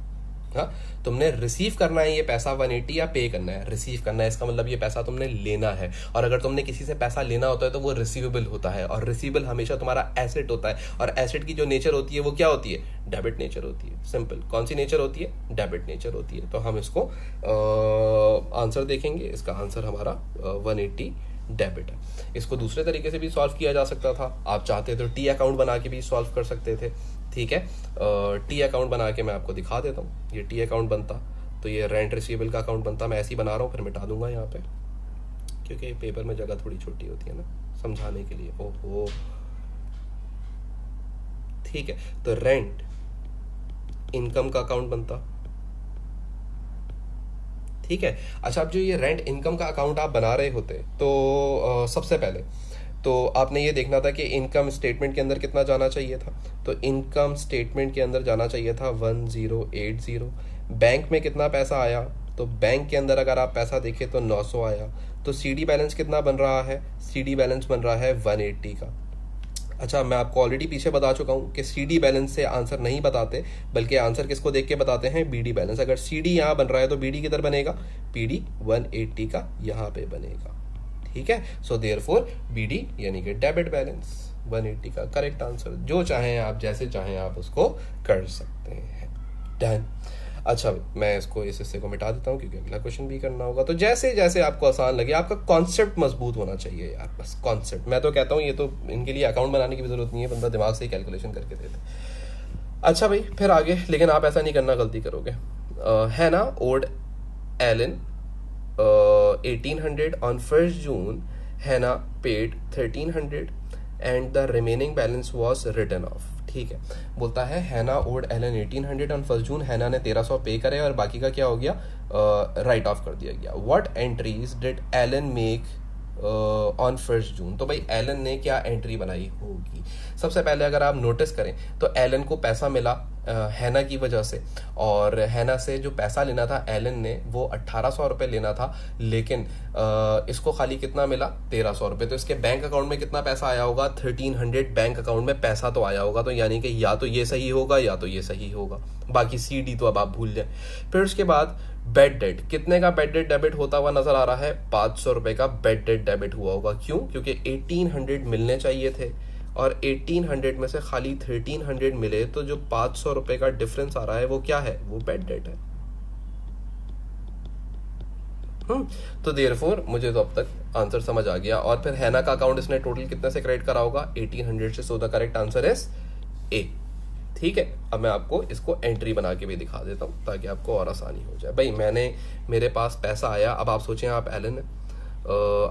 हाँ तुमने रिसीव करना है ये पैसा 180 या पे करना है? रिसीव करना है, इसका मतलब ये पैसा तुमने लेना है। और अगर तुमने किसी से पैसा लेना होता है तो वो रिसीवेबल होता है, और रिसीवेबल हमेशा तुम्हारा एसेट होता है। और एसेट की जो नेचर होती है वो क्या होती है? डेबिट नेचर होती है। सिंपल। कौन सी नेचर होती है? डेबिट नेचर होती है। तो हम इसको आंसर देखेंगे। इसका आंसर हमारा 180 डेबिट है। इसको दूसरे तरीके से भी सॉल्व किया जा सकता था। आप चाहते तो टी अकाउंट बना के भी सॉल्व कर सकते थे। ठीक है टी अकाउंट बना के मैं आपको दिखा देता हूँ। ये टी अकाउंट बनता तो ये रेंट रिसीवेबल का अकाउंट बनता। मैं ऐसे ही बना रहा हूँ, फिर मिटा दूंगा यहाँ पे क्योंकि पेपर में जगह थोड़ी छोटी होती है ना समझाने के लिए। ओहो ठीक है तो रेंट इनकम का अकाउंट बनता। ठीक है अच्छा अब जो ये रेंट इनकम का अकाउंट आप बना रहे होते तो सबसे पहले तो आपने ये देखना था कि इनकम स्टेटमेंट के अंदर कितना जाना चाहिए था। तो इनकम स्टेटमेंट के अंदर जाना चाहिए था 1080। बैंक में कितना पैसा आया? तो बैंक के अंदर अगर आप पैसा देखें तो 900 आया। तो CD बैलेंस कितना बन रहा है? CD बैलेंस बन रहा है 180 का। अच्छा मैं आपको ऑलरेडी पीछे बता चुका हूँ कि CD बैलेंस से आंसर नहीं बताते, बल्कि आंसर किसको देख के बताते हैं? BD balance. अगर CD यहाँ बन रहा है तो BD किधर बनेगा? PD 180 का यहाँ पे बनेगा। ठीक है सो देयरफॉर BD यानी कि डेबिट बैलेंस 180 का करेक्ट आंसर। जो चाहें आप जैसे चाहें आप उसको कर सकते हैं। डन। अच्छा भाई, मैं इसको इस हिस्से को मिटा देता हूँ क्योंकि अगला क्वेश्चन भी करना होगा। तो जैसे जैसे आपको आसान लगे, आपका कॉन्सेप्ट मजबूत होना चाहिए यार, बस कॉन्सेप्ट। मैं तो कहता हूँ ये तो इनके लिए अकाउंट बनाने की भी जरूरत नहीं है, बंदा दिमाग से ही कैलकुलेशन करके देते। अच्छा भाई, फिर आगे, लेकिन आप ऐसा नहीं करना, गलती करोगे। है ना, odd Elon 1800 on 1st June. Hannah paid 1300 and the remaining balance was written off. ठीक है, बोलता है हैना odd Elon 1800 on 1st June, हैना ने 1300 पे करे और बाकी का क्या हो गया, राइट ऑफ कर दिया गया। What entries did Elon make on 1st June? तो भाई एलन ने क्या एंट्री बनाई होगी? सबसे पहले अगर आप नोटिस करें तो एलन को पैसा मिला हैना की वजह से, और हैना से जो पैसा लेना था एलन ने वो 1800 रुपये लेना था, लेकिन इसको खाली कितना मिला, 1300 रुपये। तो इसके बैंक अकाउंट में कितना पैसा आया होगा, 1300 बैंक अकाउंट में पैसा तो आया होगा। तो यानी कि या तो ये सही होगा या तो ये सही होगा, बाकी सी डी तो अब आप भूल जाए। फिर उसके बाद बेड डेट, कितने का बेड डेट डेबिट होता हुआ नजर आ रहा है, 500 रुपये का बेड डेट डेबिट हुआ होगा। क्यों? क्योंकि 1800 मिलने चाहिए थे और 1800 में से खाली 1300 मिले, तो जो 500 रुपए का डिफरेंस आ रहा है वो क्या है, वो बेड डेट है। तो देयरफॉर मुझे तो अब तक आंसर समझ आ गया। और फिर हैना का अकाउंट इसने टोटल कितने से क्रेडिट करा होगा, 1800 से। सो द करेक्ट आंसर इज ए। ठीक है, अब मैं आपको इसको एंट्री बना के भी दिखा देता हूं ताकि आपको और आसानी हो जाए। भाई मेरे पास पैसा आया, अब आप सोचें आप एलन,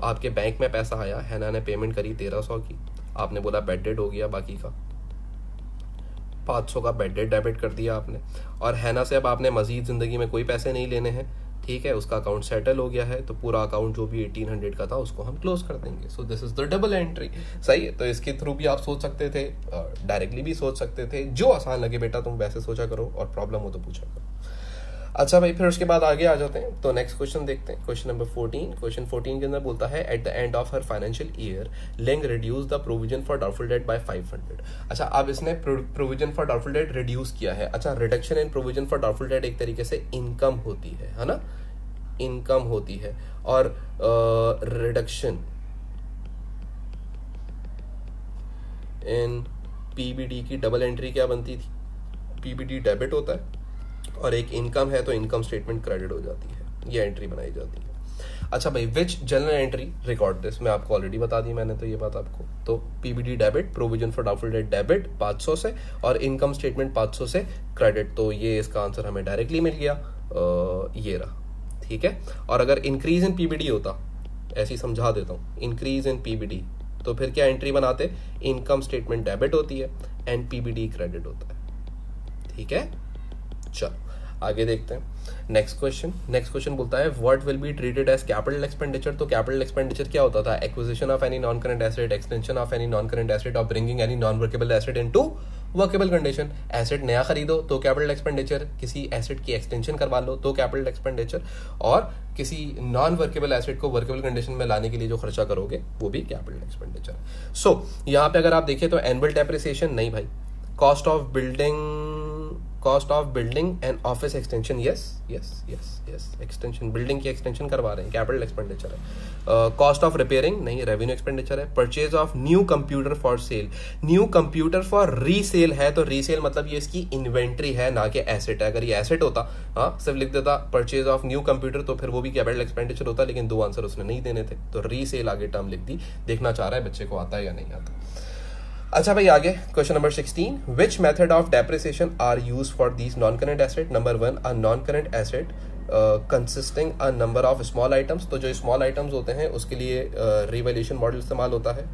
आपके बैंक में पैसा आया, हैना ने पेमेंट करी 1300 की, आपने बोला बेड डेट हो गया, बाकी का 500 का बेड डेट डेबिट कर दिया आपने, और हैना से अब आपने मजीद जिंदगी में कोई पैसे नहीं लेने हैं। ठीक है, उसका अकाउंट सेटल हो गया है, तो पूरा अकाउंट जो भी 1800 का था उसको हम क्लोज कर देंगे। So this is the double entry. सही है, तो इसके थ्रू भी आप सोच सकते थे, डायरेक्टली भी सोच सकते थे, जो आसान लगे बेटा तुम वैसे सोचा करो, और प्रॉब्लम हो तो पूछा करो। अच्छा भाई, फिर उसके बाद आगे आ जाते हैं। तो नेक्स्ट क्वेश्चन देखते हैं, क्वेश्चन नंबर 14। क्वेश्चन 14 के अंदर बोलता है at the end of her financial year Link reduce the provision for doubtful debt by 500। अच्छा, अब इसने provision for doubtful debt reduce किया है। अच्छा, reduction in provision for doubtful debt एक तरीके से इनकम होती है ना, इनकम होती है। और रिडक्शन इन पीबीडी की डबल एंट्री क्या बनती थी, पीबीडी डेबिट होता है और एक इनकम है तो इनकम स्टेटमेंट क्रेडिट हो जाती है, ये एंट्री बनाई जाती है। अच्छा भाई, which general entry record this, मैं आपको ऑलरेडी बता दी मैंने तो ये बात आपको। तो PBD debit, provision for doubtful date debit 500 से, और इनकम स्टेटमेंट 500 से क्रेडिट। तो ये इसका आंसर हमें डायरेक्टली मिल गया, ये रहा। ठीक है, और अगर इंक्रीज इन पीबीडी होता, ऐसे ही समझा देता हूँ, इंक्रीज इन पीबीडी, तो फिर क्या एंट्री बनाते, इनकम स्टेटमेंट डेबिट होती है एंड पीबीडी क्रेडिट होता है। ठीक है, चलो आगे देखते हैं। नेक्स्ट क्वेश्चन बोलता है what will be treated as capital expenditure. तो कैपिटल एक्सपेंडिचर क्या होता था, acquisition of any non current asset, extension of any non current asset, और bringing any non workable asset into workable condition. Asset नया खरीदो तो कैपिटल एक्सपेंडिचर, किसी asset की एक्सटेंशन करवा लो तो कैपिटल एक्सपेंडिचर, और किसी नॉन वर्केबल एसेट को वर्केबल कंडीशन में लाने के लिए जो खर्चा करोगे वो भी कैपिटल एक्सपेंडिचर। सो यहाँ पे अगर आप देखें तो एनुअल डेप्रिसिएशन नहीं भाई, cost of building and office extension, yes, extension, building की एक्सटेंशन करवा रहे हैं, कैपिटल एक्सपेंडिचर है। कॉस्ट ऑफ रिपेयरिंग नहीं, रेवेन्यू एक्सपेंडिचर है। Purchase of new computer for sale, new computer for resale है, तो रीसेल मतलब ये इसकी इन्वेंट्री है ना कि एसेट है। अगर ये एसेट होता, हाँ, सिर्फ लिख देता परचेज ऑफ न्यू कंप्यूटर, तो फिर वो भी कैपिटल एक्सपेंडिचर होता, लेकिन दो आंसर उसने नहीं देने थे, तो रीसेल आगे टर्म लिख दी। देखना चाह रहा है बच्चे को आता है या नहीं आता। अच्छा भाई, आगे question number 16, which method of depreciation are use for these non current asset. Number 1, a non current asset consisting a number of small items. तो जो स्मॉल आइटम्स होते हैं उसके लिए रिवैल्यूएशन मॉडल इस्तेमाल होता है,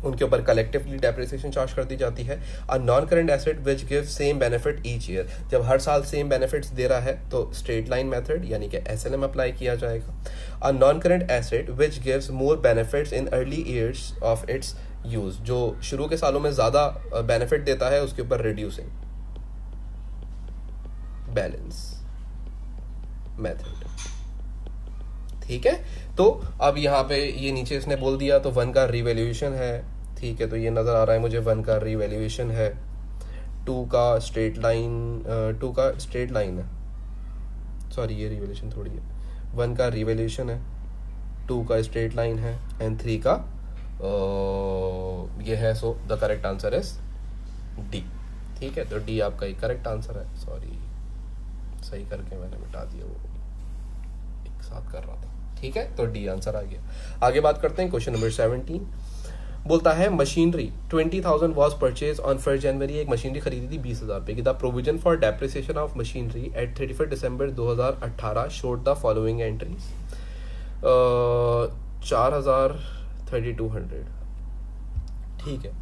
उनके ऊपर कलेक्टिवली डेप्रिसिएशन चार्ज कर दी जाती है। अ non current asset which give same benefit each year, जब हर साल सेम बेनिफिट्स दे रहा है तो स्ट्रेट लाइन मेथड यानी कि एसएलएम अप्लाई किया जाएगा। अ non current asset which gives more benefits in early years of its use, जो शुरू के सालों में ज्यादा बेनिफिट देता है उसके ऊपर रिड्यूसिंग बैलेंस मेथड। ठीक है, तो अब यहाँ पे ये नीचे इसने बोल दिया, तो 1 का रिवैल्यूएशन है। ठीक है, तो ये नजर आ रहा है मुझे 1 का रिवैल्यूएशन है, 2 का स्ट्रेट लाइन है, सॉरी ये रिवैल्यूएशन थोड़ी है, 1 का रिवैल्यूएशन है, 2 का स्ट्रेट लाइन है एंड 3 का ये है। So the correct answer is D. ठीक है, तो डी आपका एक करेक्ट आंसर है। सॉरी, सही करके मैंने मिटा दिया, वो एक साथ कर रहा था। ठीक है, तो डी आंसर आ गया। आगे बात करते हैं क्वेश्चन नंबर 17। बोलता है मशीनरी 20,000 वॉज परचेज ऑन 1 जनवरी। एक मशीनरी खरीदी थी 20,000 रुपए की। The provision for depreciation of machinery eight 31 December 2018 showed the following entries. 4,000, 3,200। ठीक है,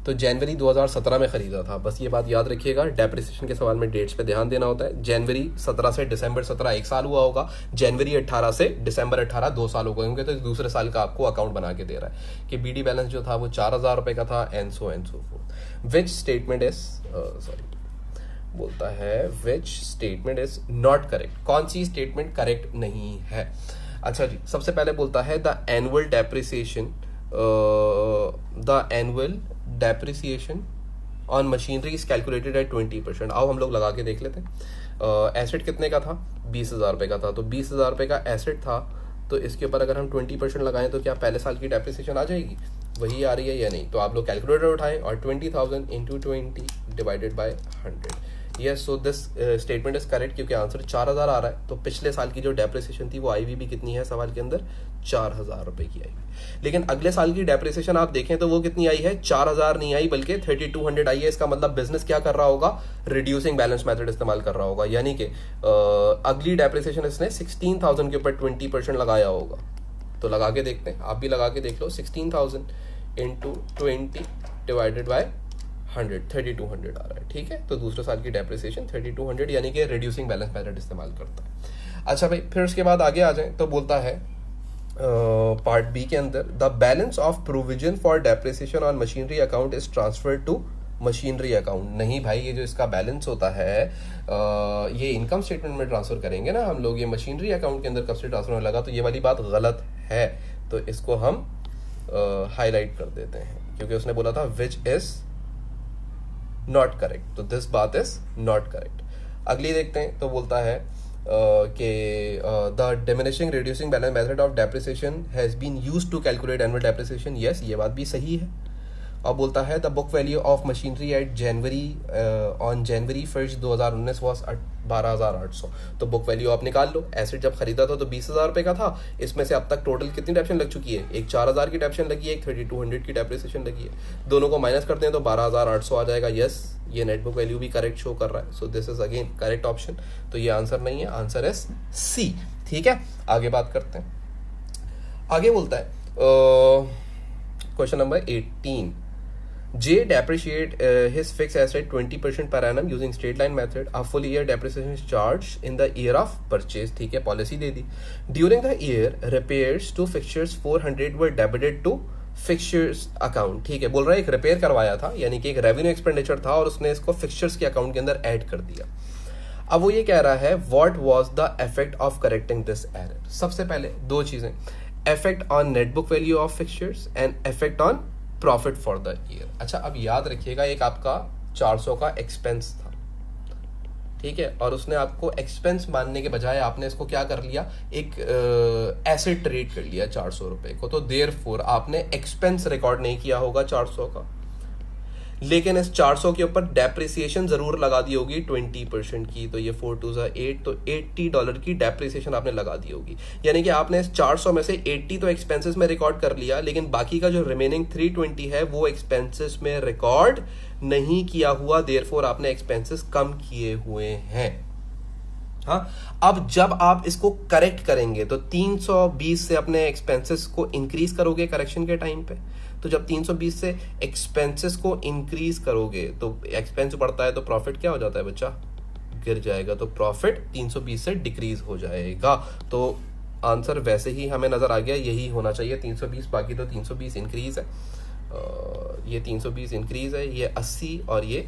तो जनवरी 2017 में खरीदा था। बस ये बात याद रखिएगा, डेप्रिसिएशन के सवाल में डेट्स पे ध्यान देना होता है। जनवरी 17 से दिसंबर 17 एक साल हुआ होगा, जनवरी 18 से दिसंबर 18 2 साल हो गए होंगे, तो दूसरे साल का आपको अकाउंट बना के दे रहा है कि बीडी बैलेंस जो था वो 4,000 रुपए का था, and so fourth. Which statement is बोलता है which statement is not correct. कौन सी स्टेटमेंट करेक्ट नहीं है? अच्छा जी, सबसे पहले बोलता है the annual depreciation on machinery is calculated at 20%। आओ हम लोग लगा के देख लेते हैं। एसेट कितने का था? 20,000 रुपए का था। तो 20,000 रुपए का एसेट था, तो इसके ऊपर अगर हम 20% लगाएं तो क्या पहले साल की डेप्रिसिएशन आ जाएगी? वही आ रही है या नहीं? तो आप लोग कैलकुलेटर उठाएं और 20,000 into 20 divided by 100। Yes, so this statement is correct, क्योंकि आंसर 4,000 आ रहा है। तो पिछले साल की जो डेप्रिसिएशन थी वो आई भी कितनी है सवाल के अंदर? 4,000 रुपए की आई। लेकिन अगले साल की डेप्रिसिएशन आप देखें तो वो कितनी आई है? 4,000 नहीं आई, बल्कि 3,200 आई है। इसका मतलब बिजनेस क्या कर रहा होगा? रिड्यूसिंग बैलेंस मेथड इस्तेमाल कर रहा होगा, यानी कि अगली डेप्रिसिएशन इसने 16,000 के ऊपर 20% लगाया होगा। तो लगा के देखते हैं, आप भी लगा के देख लो। 16,000 इंटू 20 डिवाइडेड बाय 100, 3,200 आ रहा है। ठीक है, तो दूसरे साल की डेप्रिसिएशन 3,200, यानी कि रिड्यूसिंग बैलेंस मेथड इस्तेमाल करता है। अच्छा भाई, फिर उसके बाद आगे आ जाए तो बोलता है पार्ट बी के अंदर the balance of provision for depreciation on machinery account is transfer to machinery account. नहीं भाई, ये जो इसका बैलेंस होता है ये इनकम स्टेटमेंट में ट्रांसफर करेंगे ना हम लोग। ये मशीनरी अकाउंट के अंदर कब से ट्रांसफर होने लगा? तो ये वाली बात गलत है, तो इसको हम हाईलाइट कर देते हैं, क्योंकि उसने बोला था विच इज नॉट करेक्ट, तो दिस बात इज नॉट करेक्ट। अगली देखते हैं, तो बोलता है कि the diminishing reducing balance method of depreciation has been used to calculate annual depreciation. Yes, ये बात भी सही है। और बोलता है the book value of machinery at January on January 1 2019 was 12,800। तो बुक वैल्यू आप निकाल लो। एसेट जब खरीदा था तो 20,000 रुपए का था। इसमें से अब तक टोटल कितनी डेप्रिसिएशन लग चुकी है? एक 4,000 की डेप्रिसिएशन लगी है, एक 3,200 की डेप्रिसिएशन लगी है। दोनों को माइनस करते हैं तो 12,800 आ जाएगा। यस, ये नेट बुक वैल्यू भी करेक्ट शो कर रहा है। So this is again correct option. तो ये आंसर नहीं है, आंसर इज सी। ठीक है, आगे बात करते हैं। आगे बोलता है question number 18। J depreciate his fixed asset 20% per annum using straight line method. A full year depreciation is charged in the year of purchase. ठीक है, policy they the. During the year, repairs to fixtures 400 were debited to fixtures account. ठीक है, बोल रहा है एक repair करवाया था, यानी कि एक रेवेन्यू एक्सपेंडिचर था और उसने इसको फिक्सचर्स के अकाउंट के अंदर ऐड कर दिया। अब वो ये कह रहा है what was the effect of correcting this error. सबसे पहले दो चीजें, effect on net book value of fixtures and effect on profit for the year. अच्छा, अब याद रखिएगा, एक आपका 400 का एक्सपेंस था, ठीक है, और उसने आपको एक्सपेंस मानने के बजाय आपने इसको क्या कर लिया? एक एसेट ट्रीट कर लिया 400 रुपए को। तो देयरफॉर आपने एक्सपेंस रिकॉर्ड नहीं किया होगा 400 का, लेकिन इस 400 के ऊपर डेप्रिसिएशन जरूर लगा दी होगी 20% की। तो ये 4 2 8, तो $80 की डेप्रिसिएशन आपने लगा दी होगी। यानी कि आपने इस 400 में से 80 तो एक्सपेंसेस में रिकॉर्ड कर लिया, लेकिन बाकी का जो रिमेनिंग 320 है वो एक्सपेंसेस में रिकॉर्ड नहीं किया हुआ। देयरफॉर आपने एक्सपेंसेस कम किए हुए हैं। हाँ, अब जब आप इसको करेक्ट करेंगे तो 320 से अपने एक्सपेंसेस को इंक्रीज करोगे करेक्शन के टाइम पे। तो जब 320 से एक्सपेंसेस को इंक्रीज करोगे तो एक्सपेंस बढ़ता है, तो प्रॉफिट क्या हो जाता है बच्चा? गिर जाएगा। तो प्रॉफिट 320 से डिक्रीज हो जाएगा। तो आंसर वैसे ही हमें नजर आ गया, यही होना चाहिए 320। बाकी तो 320 इंक्रीज है, ये 320 इंक्रीज है, ये 80 और ये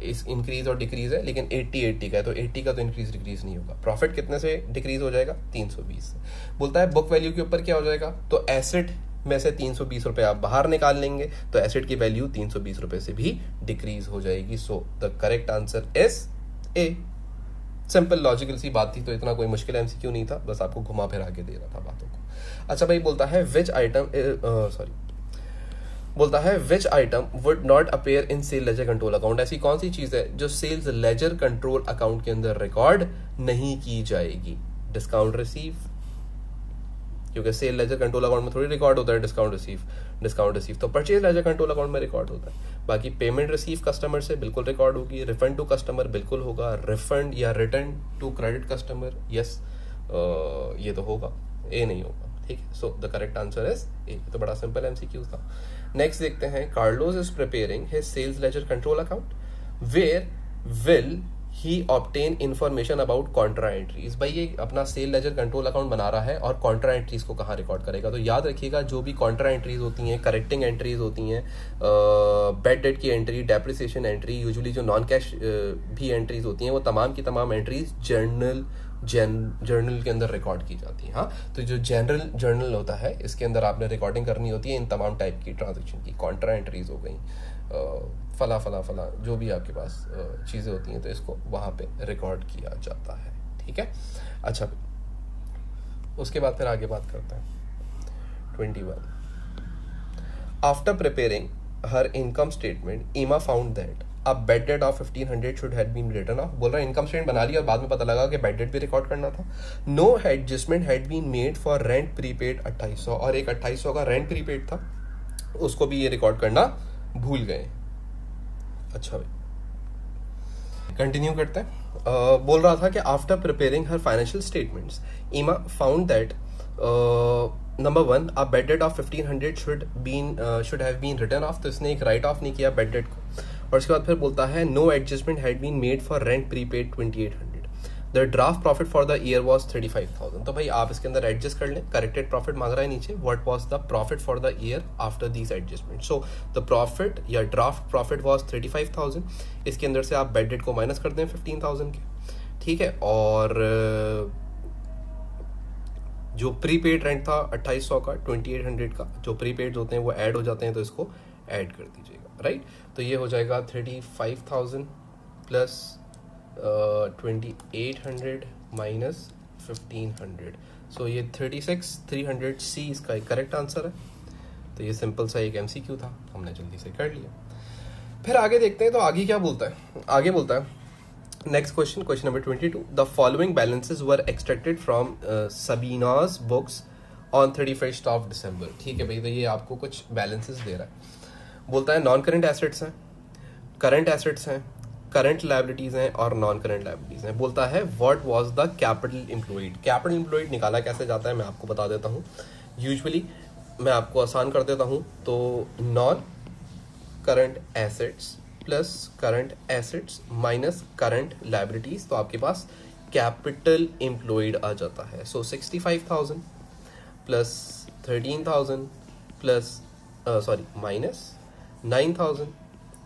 इस इंक्रीज और डिक्रीज है, लेकिन 80 का है, तो 80 का तो इंक्रीज डिक्रीज नहीं होगा। प्रॉफिट कितने से डिक्रीज हो जाएगा? 320 से। बोलता है बुक वैल्यू के ऊपर क्या हो जाएगा? तो एसेट में से 320 रुपए आप बाहर निकाल लेंगे, तो एसेट की वैल्यू 320 रुपए से भी डिक्रीज हो जाएगी। So the correct answer is A. Simple logical सी बात थी, तो इतना कोई मुश्किल एमसीक्यू नहीं था, बस आपको घुमा फिरा के दे रहा था बातों को। अच्छा भाई, बोलता है विच आइटम बोलता है which item would not appear in sale ledger control account, ऐसी कौन सी चीज है जो सेल्स लेजर कंट्रोल अकाउंट के अंदर रिकॉर्ड नहीं की जाएगी? डिस्काउंट रिसीव, क्योंकि सेल लेजर कंट्रोल अकाउंट में थोड़ी रिकॉर्ड होता है डिस्काउंट रिसीव तो परचेज लेजर कंट्रोल अकाउंट में रिकॉर्ड होता है। बाकी पेमेंट रिसीव कस्टमर से बिल्कुल रिकॉर्ड होगी, रिफंड टू कस्टमर बिल्कुल होगा, रिफंड या return to credit customer yes ये तो होगा, ए नहीं होगा। ठीक है, so the correct answer is A. तो बड़ा सिंपल एमसीक्यू था। नेक्स्ट देखते हैं, Carlos is preparing his sales ledger control account, where will he obtain information about contra entries. भाई ये अपना सेल लेजर कंट्रोल अकाउंट बना रहा है और कॉन्ट्रा एंट्रीज को कहाँ रिकॉर्ड करेगा? तो याद रखिएगा जो भी कॉन्ट्रा एंट्रीज होती हैं, करेक्टिंग एंट्रीज होती हैं, बैड डेट की एंट्री, डेप्रिसिएशन एंट्री, यूजुअली जो नॉन कैश भी एंट्रीज होती हैं, वो तमाम की तमाम एंट्रीज जर्नल के अंदर रिकॉर्ड की जाती है। हाँ, तो जो जनरल जर्नल होता है इसके अंदर आपने रिकॉर्डिंग करनी होती है इन तमाम टाइप की ट्रांजेक्शन की। कॉन्ट्रा एंट्रीज हो गई, फला फला फला जो भी आपके पास चीज़ें होती हैं, तो इसको वहाँ पे रिकॉर्ड किया जाता है। ठीक है, अच्छा उसके बाद फिर आगे बात करते हैं। 21 after preparing her income statement Emma found that a bad debt of 1500 should have been written off. बोल रहा है इनकम स्टेटमेंट बना लिया और बाद में पता लगा कि बेड डेट भी रिकॉर्ड करना था। No adjustment had been made for rent prepaid 2800, और एक 2800 का रेंट प्रीपेड था, उसको भी ये रिकॉर्ड करना भूल गए। अच्छा भाई कंटिन्यू करते हैं। बोल रहा था कि after preparing her financial statements Emma found that number 1 a bad debt of 1500 should have been written off, तो इसने एक राइट ऑफ नहीं किया बेड डेट को। और उसके बाद फिर बोलता है no adjustment had been made for rent prepaid 2800, the draft profit for the year was 35,000। तो भाई आप इसके अंदर एडजस्ट कर लें, करेक्टेड प्रॉफिट मांग रहा है नीचे, what was the profit for the year after these adjustment. So the profit या ड्राफ्ट प्रॉफिट वॉज 35,000, इसके अंदर से आप बेड डेट को माइनस कर दें 15,000 के। ठीक है, और जो प्रीपेड रेंट था 2800 का, 2800 का, जो प्रीपेड होते हैं वो ऐड हो जाते हैं, तो इसको ऐड कर दीजिएगा। राइट, तो ये हो जाएगा 35,000 प्लस 2800 माइनस 1500, सो ये 36,300 सी इसका एक करेक्ट आंसर है। तो ये सिंपल सा एक एमसीक्यू था, हमने जल्दी से कर लिया। फिर आगे देखते हैं, तो आगे क्या बोलता है? आगे बोलता है next question, question number 22, the following balances were extracted from Sabina's books on 31st of December. ठीक है भाई, तो ये आपको कुछ बैलेंसेस दे रहा है। बोलता है नॉन करंट एसेट्स हैं, करंट एसेट्स हैं, करंट लायबिलिटीज हैं और नॉन करंट लायबिलिटीज हैं। बोलता है what was the capital employed. Capital employed निकाला कैसे जाता है मैं आपको बता देता हूँ। यूजुअली मैं आपको आसान कर देता हूँ, तो non current assets plus current assets minus current liabilities, तो आपके पास कैपिटल एम्प्लॉयड आ जाता है। सो 65,000 प्लस 13,000 प्लस माइनस 9,000,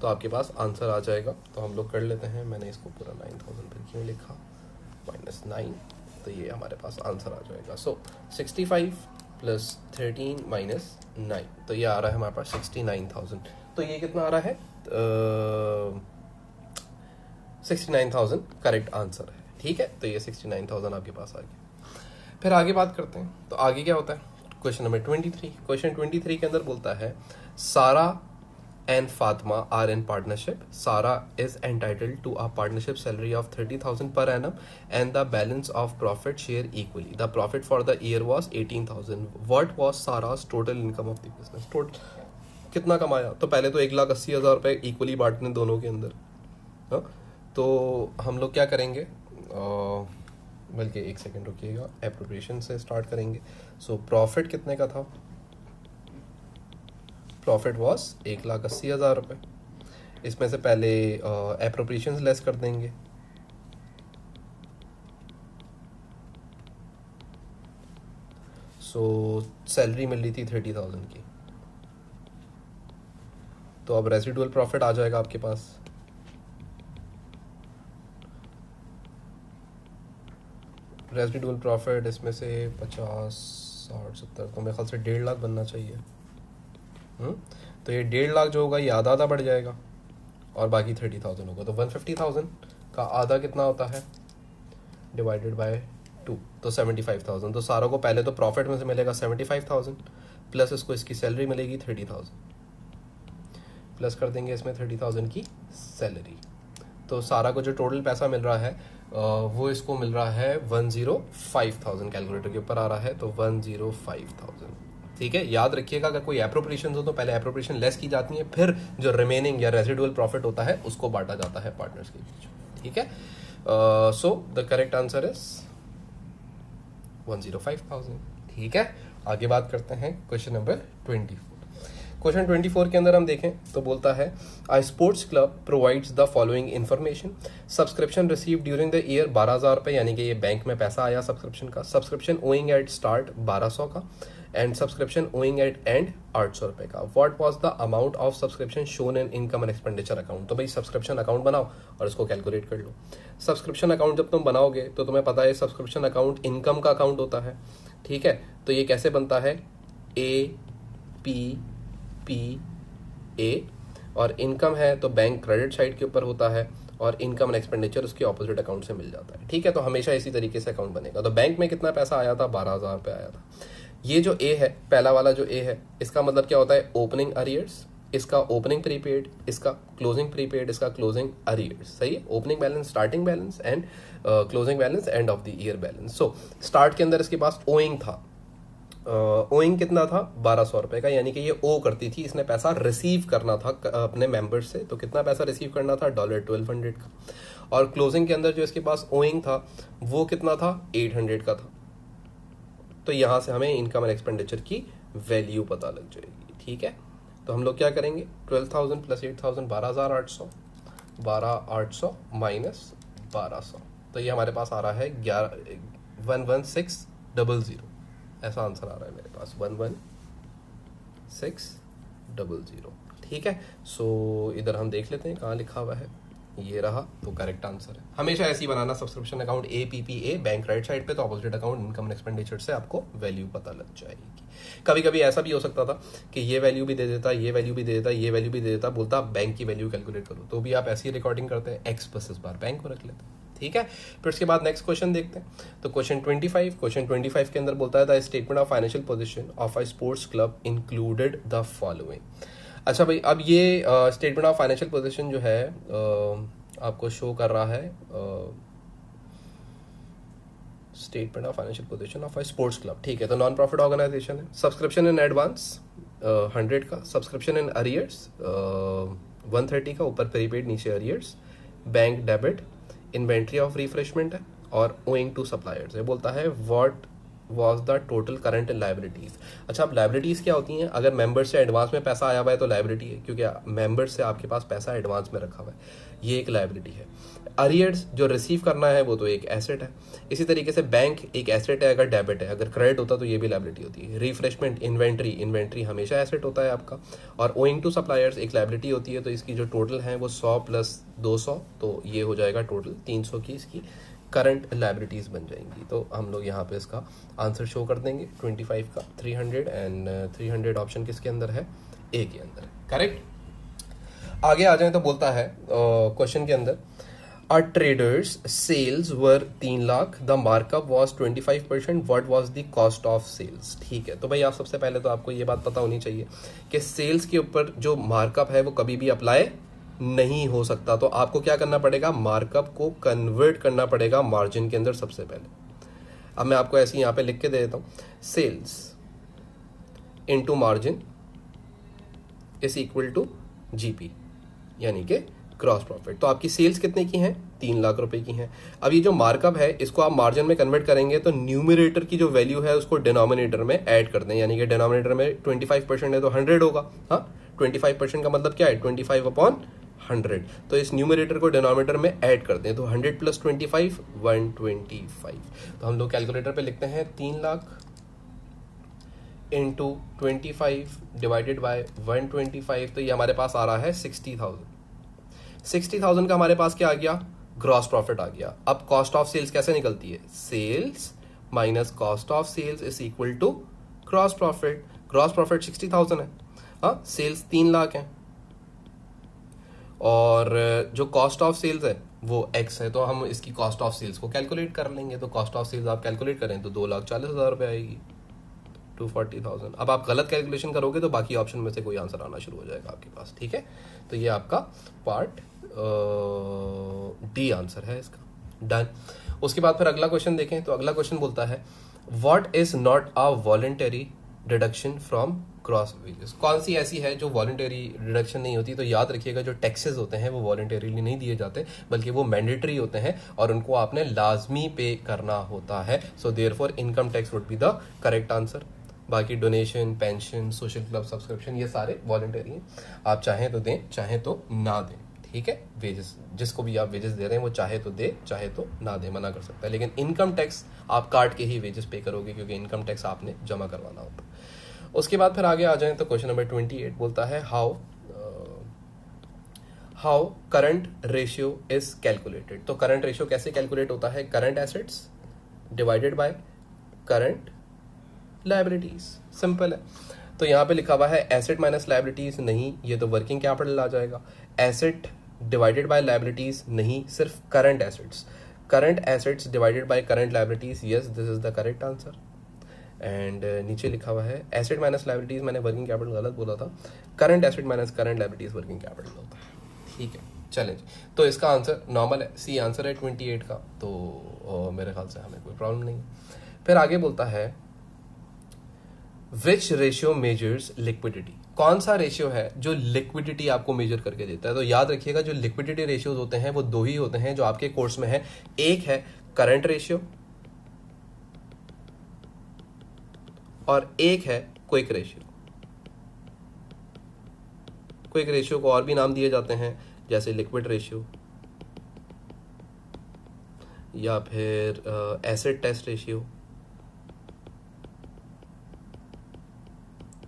तो आपके पास आंसर आ जाएगा। तो हम लोग कर लेते हैं, मैंने इसको पूरा 9,000 फिर क्यों लिखा, माइनस 9, तो ये हमारे पास आंसर आ जाएगा। सो 65 प्लस 13 माइनस 9, तो ये आ रहा है हमारे पास 69,000। तो ये कितना आ रहा है? 69,000 करेक्ट आंसर है। ठीक है, तो ये 69,000 आपके पास आ गया। फिर आगे बात करते हैं, तो आगे क्या होता है? Question number 23। क्वेश्चन 23 के अंदर बोलता है सारा and Fatima are in partnership. Sarah is entitled to a partnership salary of 30,000 per annum and the balance of profit share equally. The profit for the year was 18,000. What was Sarah's total income of the business? Total कितना कमाया? तो पहले तो 1,80,000 रुपए equally बांटने दोनों के अंदर। हाँ, तो हम लोग क्या करेंगे, बल्कि एक सेकेंड रुकिएगा, एप्रोप्रिएशन से स्टार्ट करेंगे। सो प्रॉफिट कितने का था? प्रॉफिट वॉज 1,80,000 रुपये। इसमें से पहले एप्रोप्रिएशन लेस कर देंगे, सो सैलरी मिल रही थी 30,000 की, तो अब रेसिडुअल प्रॉफिट आ जाएगा आपके पास। रेसिडुअल प्रॉफिट इसमें से 50, 60, 70, तो मेरे ख्याल से 1.5 लाख बनना चाहिए। तो ये 1.5 लाख जो होगा ये आधा आधा बढ़ जाएगा और बाकी 30,000 होगा। तो 150,000 का आधा कितना होता है? डिवाइडेड बाय 2, तो 75,000। तो सारों को पहले तो प्रॉफिट में से मिलेगा 75,000 प्लस इसको इसकी सैलरी मिलेगी 30,000। प्लस कर देंगे इसमें 30,000 की सैलरी। तो सारा को जो टोटल पैसा मिल रहा है वो इसको मिल रहा है 105,000, कैलकुलेटर के ऊपर आ रहा है तो 105,000। ठीक है, याद रखिएगा अगर कोई एप्रोप्रिएशन हो तो पहले एप्रोप्रिएशन लेस की जाती है, फिर जो रिमेनिंग या रेजिडुअल प्रॉफिट होता है उसको बांटा जाता है पार्टनर्स के बीच। ठीक है, so the correct answer is 105,000। ठीक है, आगे बात करते हैं क्वेश्चन नंबर 24। क्वेश्चन 24 के अंदर हम देखें तो बोलता है a sports club provides the following information. Subscription received during the year 12,000 रुपये, यानी कि ये बैंक में पैसा आया सब्सक्रिप्शन का। सब्सक्रिप्शन ओइंग एट स्टार्ट 1200 का, and subscription owing at end 800 रुपये का। What was the amount of subscription shown in income and expenditure account. तो भाई सब्सक्रिप्शन अकाउंट बनाओ और इसको कैलकुलेट कर लो। सब्सक्रिप्शन अकाउंट जब तुम बनाओगे तो तुम्हें पता है सब्सक्रिप्शन अकाउंट इनकम का अकाउंट होता है। ठीक है, तो ये कैसे बनता है, ए पी पी ए, और इनकम है तो बैंक क्रेडिट साइड के ऊपर होता है और इनकम एंड एक्सपेंडिचर उसके ऑपोजिट अकाउंट से मिल जाता है। ठीक है, तो हमेशा इसी तरीके से अकाउंट बनेगा। तो बैंक में कितना पैसा आया था, 12,000 रुपये आया था। ये जो ए है, पहला वाला जो ए है, इसका मतलब क्या होता है, ओपनिंग अरियर्स, इसका ओपनिंग प्रीपेड, इसका क्लोजिंग प्रीपेड, इसका क्लोजिंग अरियर्स। सही है, opening balance, starting balance and closing balance, end of the year balance. So start के अंदर इसके पास ओइंग था, ओइंग कितना था, 1200 रुपये का, यानी कि ये ओ करती थी, इसने पैसा रिसीव करना था अपने मेंबर से। तो कितना पैसा रिसीव करना था, $1200 का। और क्लोजिंग के अंदर जो इसके पास ओइंग था वो कितना था, 800 का था। तो यहां से हमें इनकम एंड एक्सपेंडिचर की वैल्यू पता लग जाएगी। ठीक है, तो हम लोग क्या करेंगे, 12,000 प्लस 8,000, 12,800, 12,800 माइनस 1200, तो ये हमारे पास आ रहा है 11600। ऐसा आंसर आ रहा है मेरे पास, 11600। ठीक है, सो इधर हम देख लेते हैं कहाँ लिखा हुआ है, ये रहा, तो करेक्ट आंसर है। हमेशा ऐसे ही बनाना subscription account A P P A, bank right side पे, तो opposite account income and expenditure से आपको वैल्यू पता लग जाएगी। कभी कभी ऐसा भी हो सकता था कि ये वैल्यू भी दे देता, ये वैल्यू भी दे देता, ये वैल्यू भी दे देता, बोलता बैंक की वैल्यू कैलकुलेट करो, तो भी आप ऐसी रिकॉर्डिंग करते हैं, एक्स बस इस बार बैंक को रख लेते हैं। ठीक है, फिर उसके बाद नेक्स्ट क्वेश्चन देखते हैं। तो क्वेश्चन 25 के अंदर बोलता है the statement of financial position of a sports club included the following. अच्छा भाई, अब ये स्टेटमेंट ऑफ फाइनेंशियल पोजीशन जो है आपको शो कर रहा है, statement of financial position of a sports club. ठीक है, तो नॉन प्रॉफिट ऑर्गेनाइजेशन है। सब्सक्रिप्शन इन एडवांस 100 का, सब्सक्रिप्शन इन अरियर्स 130 का, ऊपर प्रीपेड नीचे arrears, bank debit, inventory of refreshment है, और ओइंग टू सप्लायर्स है। बोलता है what was the total current liabilities. अच्छा, अब लाइबिलिटीज क्या होती हैं, अगर मेंबर से एडवांस में पैसा आया हुआ है तो लाइबिलिटी है, क्योंकि मेंबर से आपके पास पैसा एडवांस में रखा हुआ है, ये एक लाइबिलिटी है। अरियर्स जो रिसीव करना है वो तो एक एसेट है। इसी तरीके से बैंक एक एसेट है अगर डेबिट है, अगर क्रेडिट होता तो ये भी लाइबिलिटी होती है। रिफ्रेशमेंट, इन्वेंट्री हमेशा एसेट होता है आपका, और ओइंग टू सप्लायर्स एक लाइबिलिटी होती है। तो इसकी जो टोटल है वो 100 प्लस 200, तो ये हो जाएगा टोटल 300 की इसकी करंट लाइबिलिटीज बन जाएंगी। तो हम लोग यहाँ पे इसका आंसर शो कर देंगे 25 का, 300 एंड 300 ऑप्शन किसके अंदर है, ए के अंदर है, करेक्ट। आगे आ जाए तो बोलता है क्वेश्चन के अंदर Our traders sales were 3 lakh, the markup was 25%, what was the cost of sales। ठीक है, तो भाई आप सबसे पहले तो आपको ये बात पता होनी चाहिए कि सेल्स के ऊपर जो मार्कअप है वो कभी भी अप्लाई नहीं हो सकता। तो आपको क्या करना पड़ेगा, मार्कअप को कन्वर्ट करना पड़ेगा मार्जिन के अंदर सबसे पहले। अब मैं आपको ऐसे यहाँ पे लिख के दे देता हूँ, sales into margin is equal to GP, यानी कि क्रॉस प्रॉफिट। तो आपकी सेल्स कितने की हैं, 3 लाख रुपए की हैं। अब ये जो मार्कअप है इसको आप मार्जिन में कन्वर्ट करेंगे तो न्यूमरेटर की जो वैल्यू है उसको डिनोमिनेटर में ऐड कर दें, यानी कि डिनोमिनेटर में 25% है तो 100 होगा। हाँ, 25% का मतलब क्या है, 25/100। तो इस न्यूमरेटर को डिनोमिनेटर में ऐड कर दें, तो 100 प्लस 25 125। तो हम लोग कैलकुलेटर पे लिखते हैं 3 लाख इंटू 25 डिवाइडेड बाय 125, तो ये हमारे पास आ रहा है 60,000। 60,000 का हमारे पास क्या आ गया, ग्रॉस प्रॉफिट आ गया। अब कॉस्ट ऑफ सेल्स कैसे निकलती है, sales minus cost of sales is equal to gross profit. Gross profit 60,000 है, हाँ, सेल्स 3 लाख है, और जो कॉस्ट ऑफ सेल्स है वो एक्स है, तो हम इसकी कॉस्ट ऑफ सेल्स को कैलकुलेट कर लेंगे। तो कॉस्ट ऑफ सेल्स आप कैलकुलेट करें तो 2,40,000 रुपये आएगी, 240,000। अब आप गलत कैलकुलेशन करोगे तो बाकी ऑप्शन में से कोई आंसर आना शुरू हो जाएगा आपके पास, ठीक है। तो ये आपका पार्ट डी आंसर है इसका, डन। उसके बाद फिर अगला क्वेश्चन देखें, तो अगला क्वेश्चन बोलता है what is not a voluntary deduction from gross wages. कौन सी ऐसी है जो वॉलंटरी डिडक्शन नहीं होती। तो याद रखिएगा जो टैक्सेस होते हैं वो वॉलंटरीली नहीं दिए जाते, बल्कि वो मैंडेटरी होते हैं और उनको आपने लाजमी पे करना होता है। So therefore income tax would be the correct answer. बाकी donation, pension, social club subscription ये सारे वॉलंटरी हैं, आप चाहें तो दें चाहें तो ना दें, ठीक है। वेजेस जिसको भी आप वेजेस दे रहे हैं वो चाहे तो दे चाहे तो ना दे, मना कर सकता है। लेकिन इनकम टैक्स आप काट के ही वेजेस पे करोगे, क्योंकि इनकम टैक्स आपने जमा करवाना होता है। उसके बाद फिर आगे आ जाएं तो क्वेश्चन नंबर 28 बोलता है how current ratio is calculated. तो करंट रेशियो कैसे कैलकुलेट होता है, current assets divided by current liabilities, simple है। तो यहाँ पे लिखा हुआ है एसेट माइनस लायबिलिटीज, नहीं, ये तो वर्किंग कैपिटल आ जाएगा। एसेट डिवाइडेड बाय लायबिलिटीज, नहीं, सिर्फ current assets. Current assets divided by current liabilities, yes this is the correct answer. And नीचे लिखा हुआ है एसेट माइनस लायबिलिटीज, मैंने वर्किंग कैपिटल गलत बोला था, current asset minus current liabilities working capital होता है, ठीक है। चलें जी, तो इसका आंसर नॉर्मल है, सी आंसर है 28 का, तो मेरे ख्याल से हमें कोई प्रॉब्लम नहीं है। फिर आगे बोलता है विच रेशियो मेजर्स लिक्विडिटी। कौन सा रेशियो है जो लिक्विडिटी आपको मेजर करके देता है। तो याद रखिएगा जो लिक्विडिटी रेशियोज होते हैं वो दो ही होते हैं जो आपके कोर्स में है। एक है करंट रेशियो और एक है क्विक रेशियो। क्विक रेशियो को और भी नाम दिए जाते हैं, जैसे लिक्विड रेशियो या फिर एसिड टेस्ट रेशियो,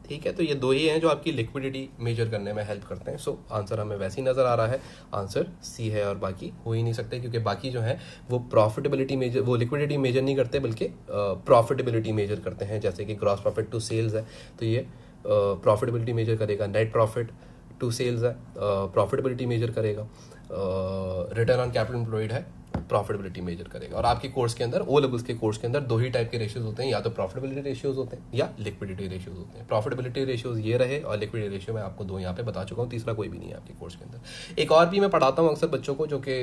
ठीक है। तो ये दो ही हैं जो आपकी लिक्विडिटी मेजर करने में हेल्प करते हैं। सो आंसर हमें वैसे ही नजर आ रहा है, आंसर सी है, और बाकी हो ही नहीं सकते, क्योंकि बाकी जो है वो प्रॉफिटेबिलिटी मेजर, वो लिक्विडिटी मेजर नहीं करते बल्कि प्रॉफिटेबिलिटी मेजर करते हैं। जैसे कि ग्रॉस प्रॉफिट टू सेल्स है तो ये प्रॉफिटेबिलिटी मेजर करेगा, नेट प्रॉफिट टू सेल्स है प्रॉफिटेबिलिटी मेजर करेगा, रिटर्न ऑन कैपिटल एम्प्लॉयड है प्रॉफिटेबिलिटी मेजर करेगा। और आपके कोर्स के अंदर, ओ लेवल्स के कोर्स के अंदर दो ही टाइप के रेशियोज होते हैं, या तो प्रॉफिटेबिलिटी रेशियोज होते हैं या लिक्विडिटी रेशियोज होते हैं। प्रॉफिटेबिलिटी रेशियोज ये रहे और लिक्विडिटी रेशियो मैं आपको दो यहाँ पे बता चुका हूँ, तीसरा कोई भी नहीं है आपके कोर्स के अंदर। एक और भी मैं पढ़ाता हूँ अक्सर बच्चों को, जो कि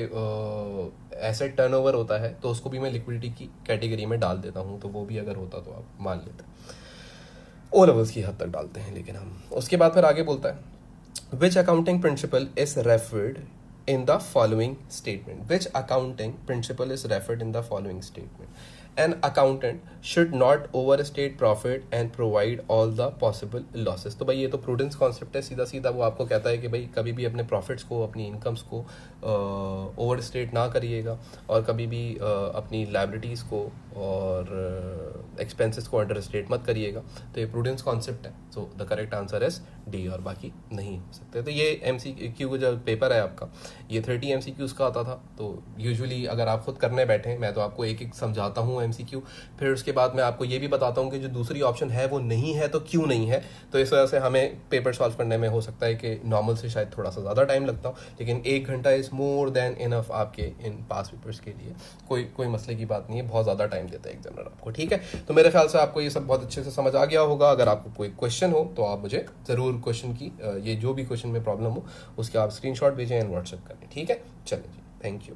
एसेट टर्नओवर होता है, तो उसको भी मैं लिक्विडिटी की कैटेगरी में डाल देता हूँ, तो वो भी अगर होता तो आप मान लेते। ओ लेवल्स की हद तक डालते हैं लेकिन हम। उसके बाद फिर आगे बोलता है which accounting principle is referred in the following statement. Which accounting principle is referred in the following statement? An accountant should not overstate profit and provide all the possible losses. तो भाई ये तो प्रूडेंस कॉन्सेप्ट है, सीधा सीधा वो आपको कहता है कि भाई कभी भी अपने प्रॉफिट्स को, अपनी इनकम्स को ओवरस्टेट ना करिएगा, और कभी भी अपनी लाइबिलिटीज़ को और एक्सपेंसेस को अंडर स्टेट मत करिएगा। तो ये प्रूडेंस कॉन्सेप्ट है। So the correct answer is D, और बाकी नहीं हो सकते। तो ये MCQ जो पेपर है आपका, ये 30 MCQs का आता था। तो यूजुअली अगर आप खुद करने बैठे, मैं तो आपको एक एक समझाता हूँ MCQ, फिर उसके बाद मैं आपको ये भी बताता हूँ कि जो दूसरी ऑप्शन है वो नहीं है तो क्यों नहीं है। तो इस वजह से हमें पेपर सॉल्व करने में हो सकता है कि नॉर्मल से शायद थोड़ा सा ज़्यादा टाइम लगता हो, लेकिन 1 घंटा इज़ मोर देन इनफ आपके इन पास पेपर्स के लिए। कोई मसले की बात नहीं है, बहुत ज़्यादा टाइम देता है एग्जामिनर आपको, ठीक है। तो मेरे ख्याल से आपको ये सब बहुत अच्छे से समझ आ गया होगा। अगर आपको कोई क्वेश्चन हो तो आप मुझे ज़रूर क्वेश्चन की, ये जो भी क्वेश्चन में प्रॉब्लम हो उसके आप स्क्रीनशॉट भेजें एंड व्हाट्सएप करें, ठीक है। चलिए जी, थैंक यू।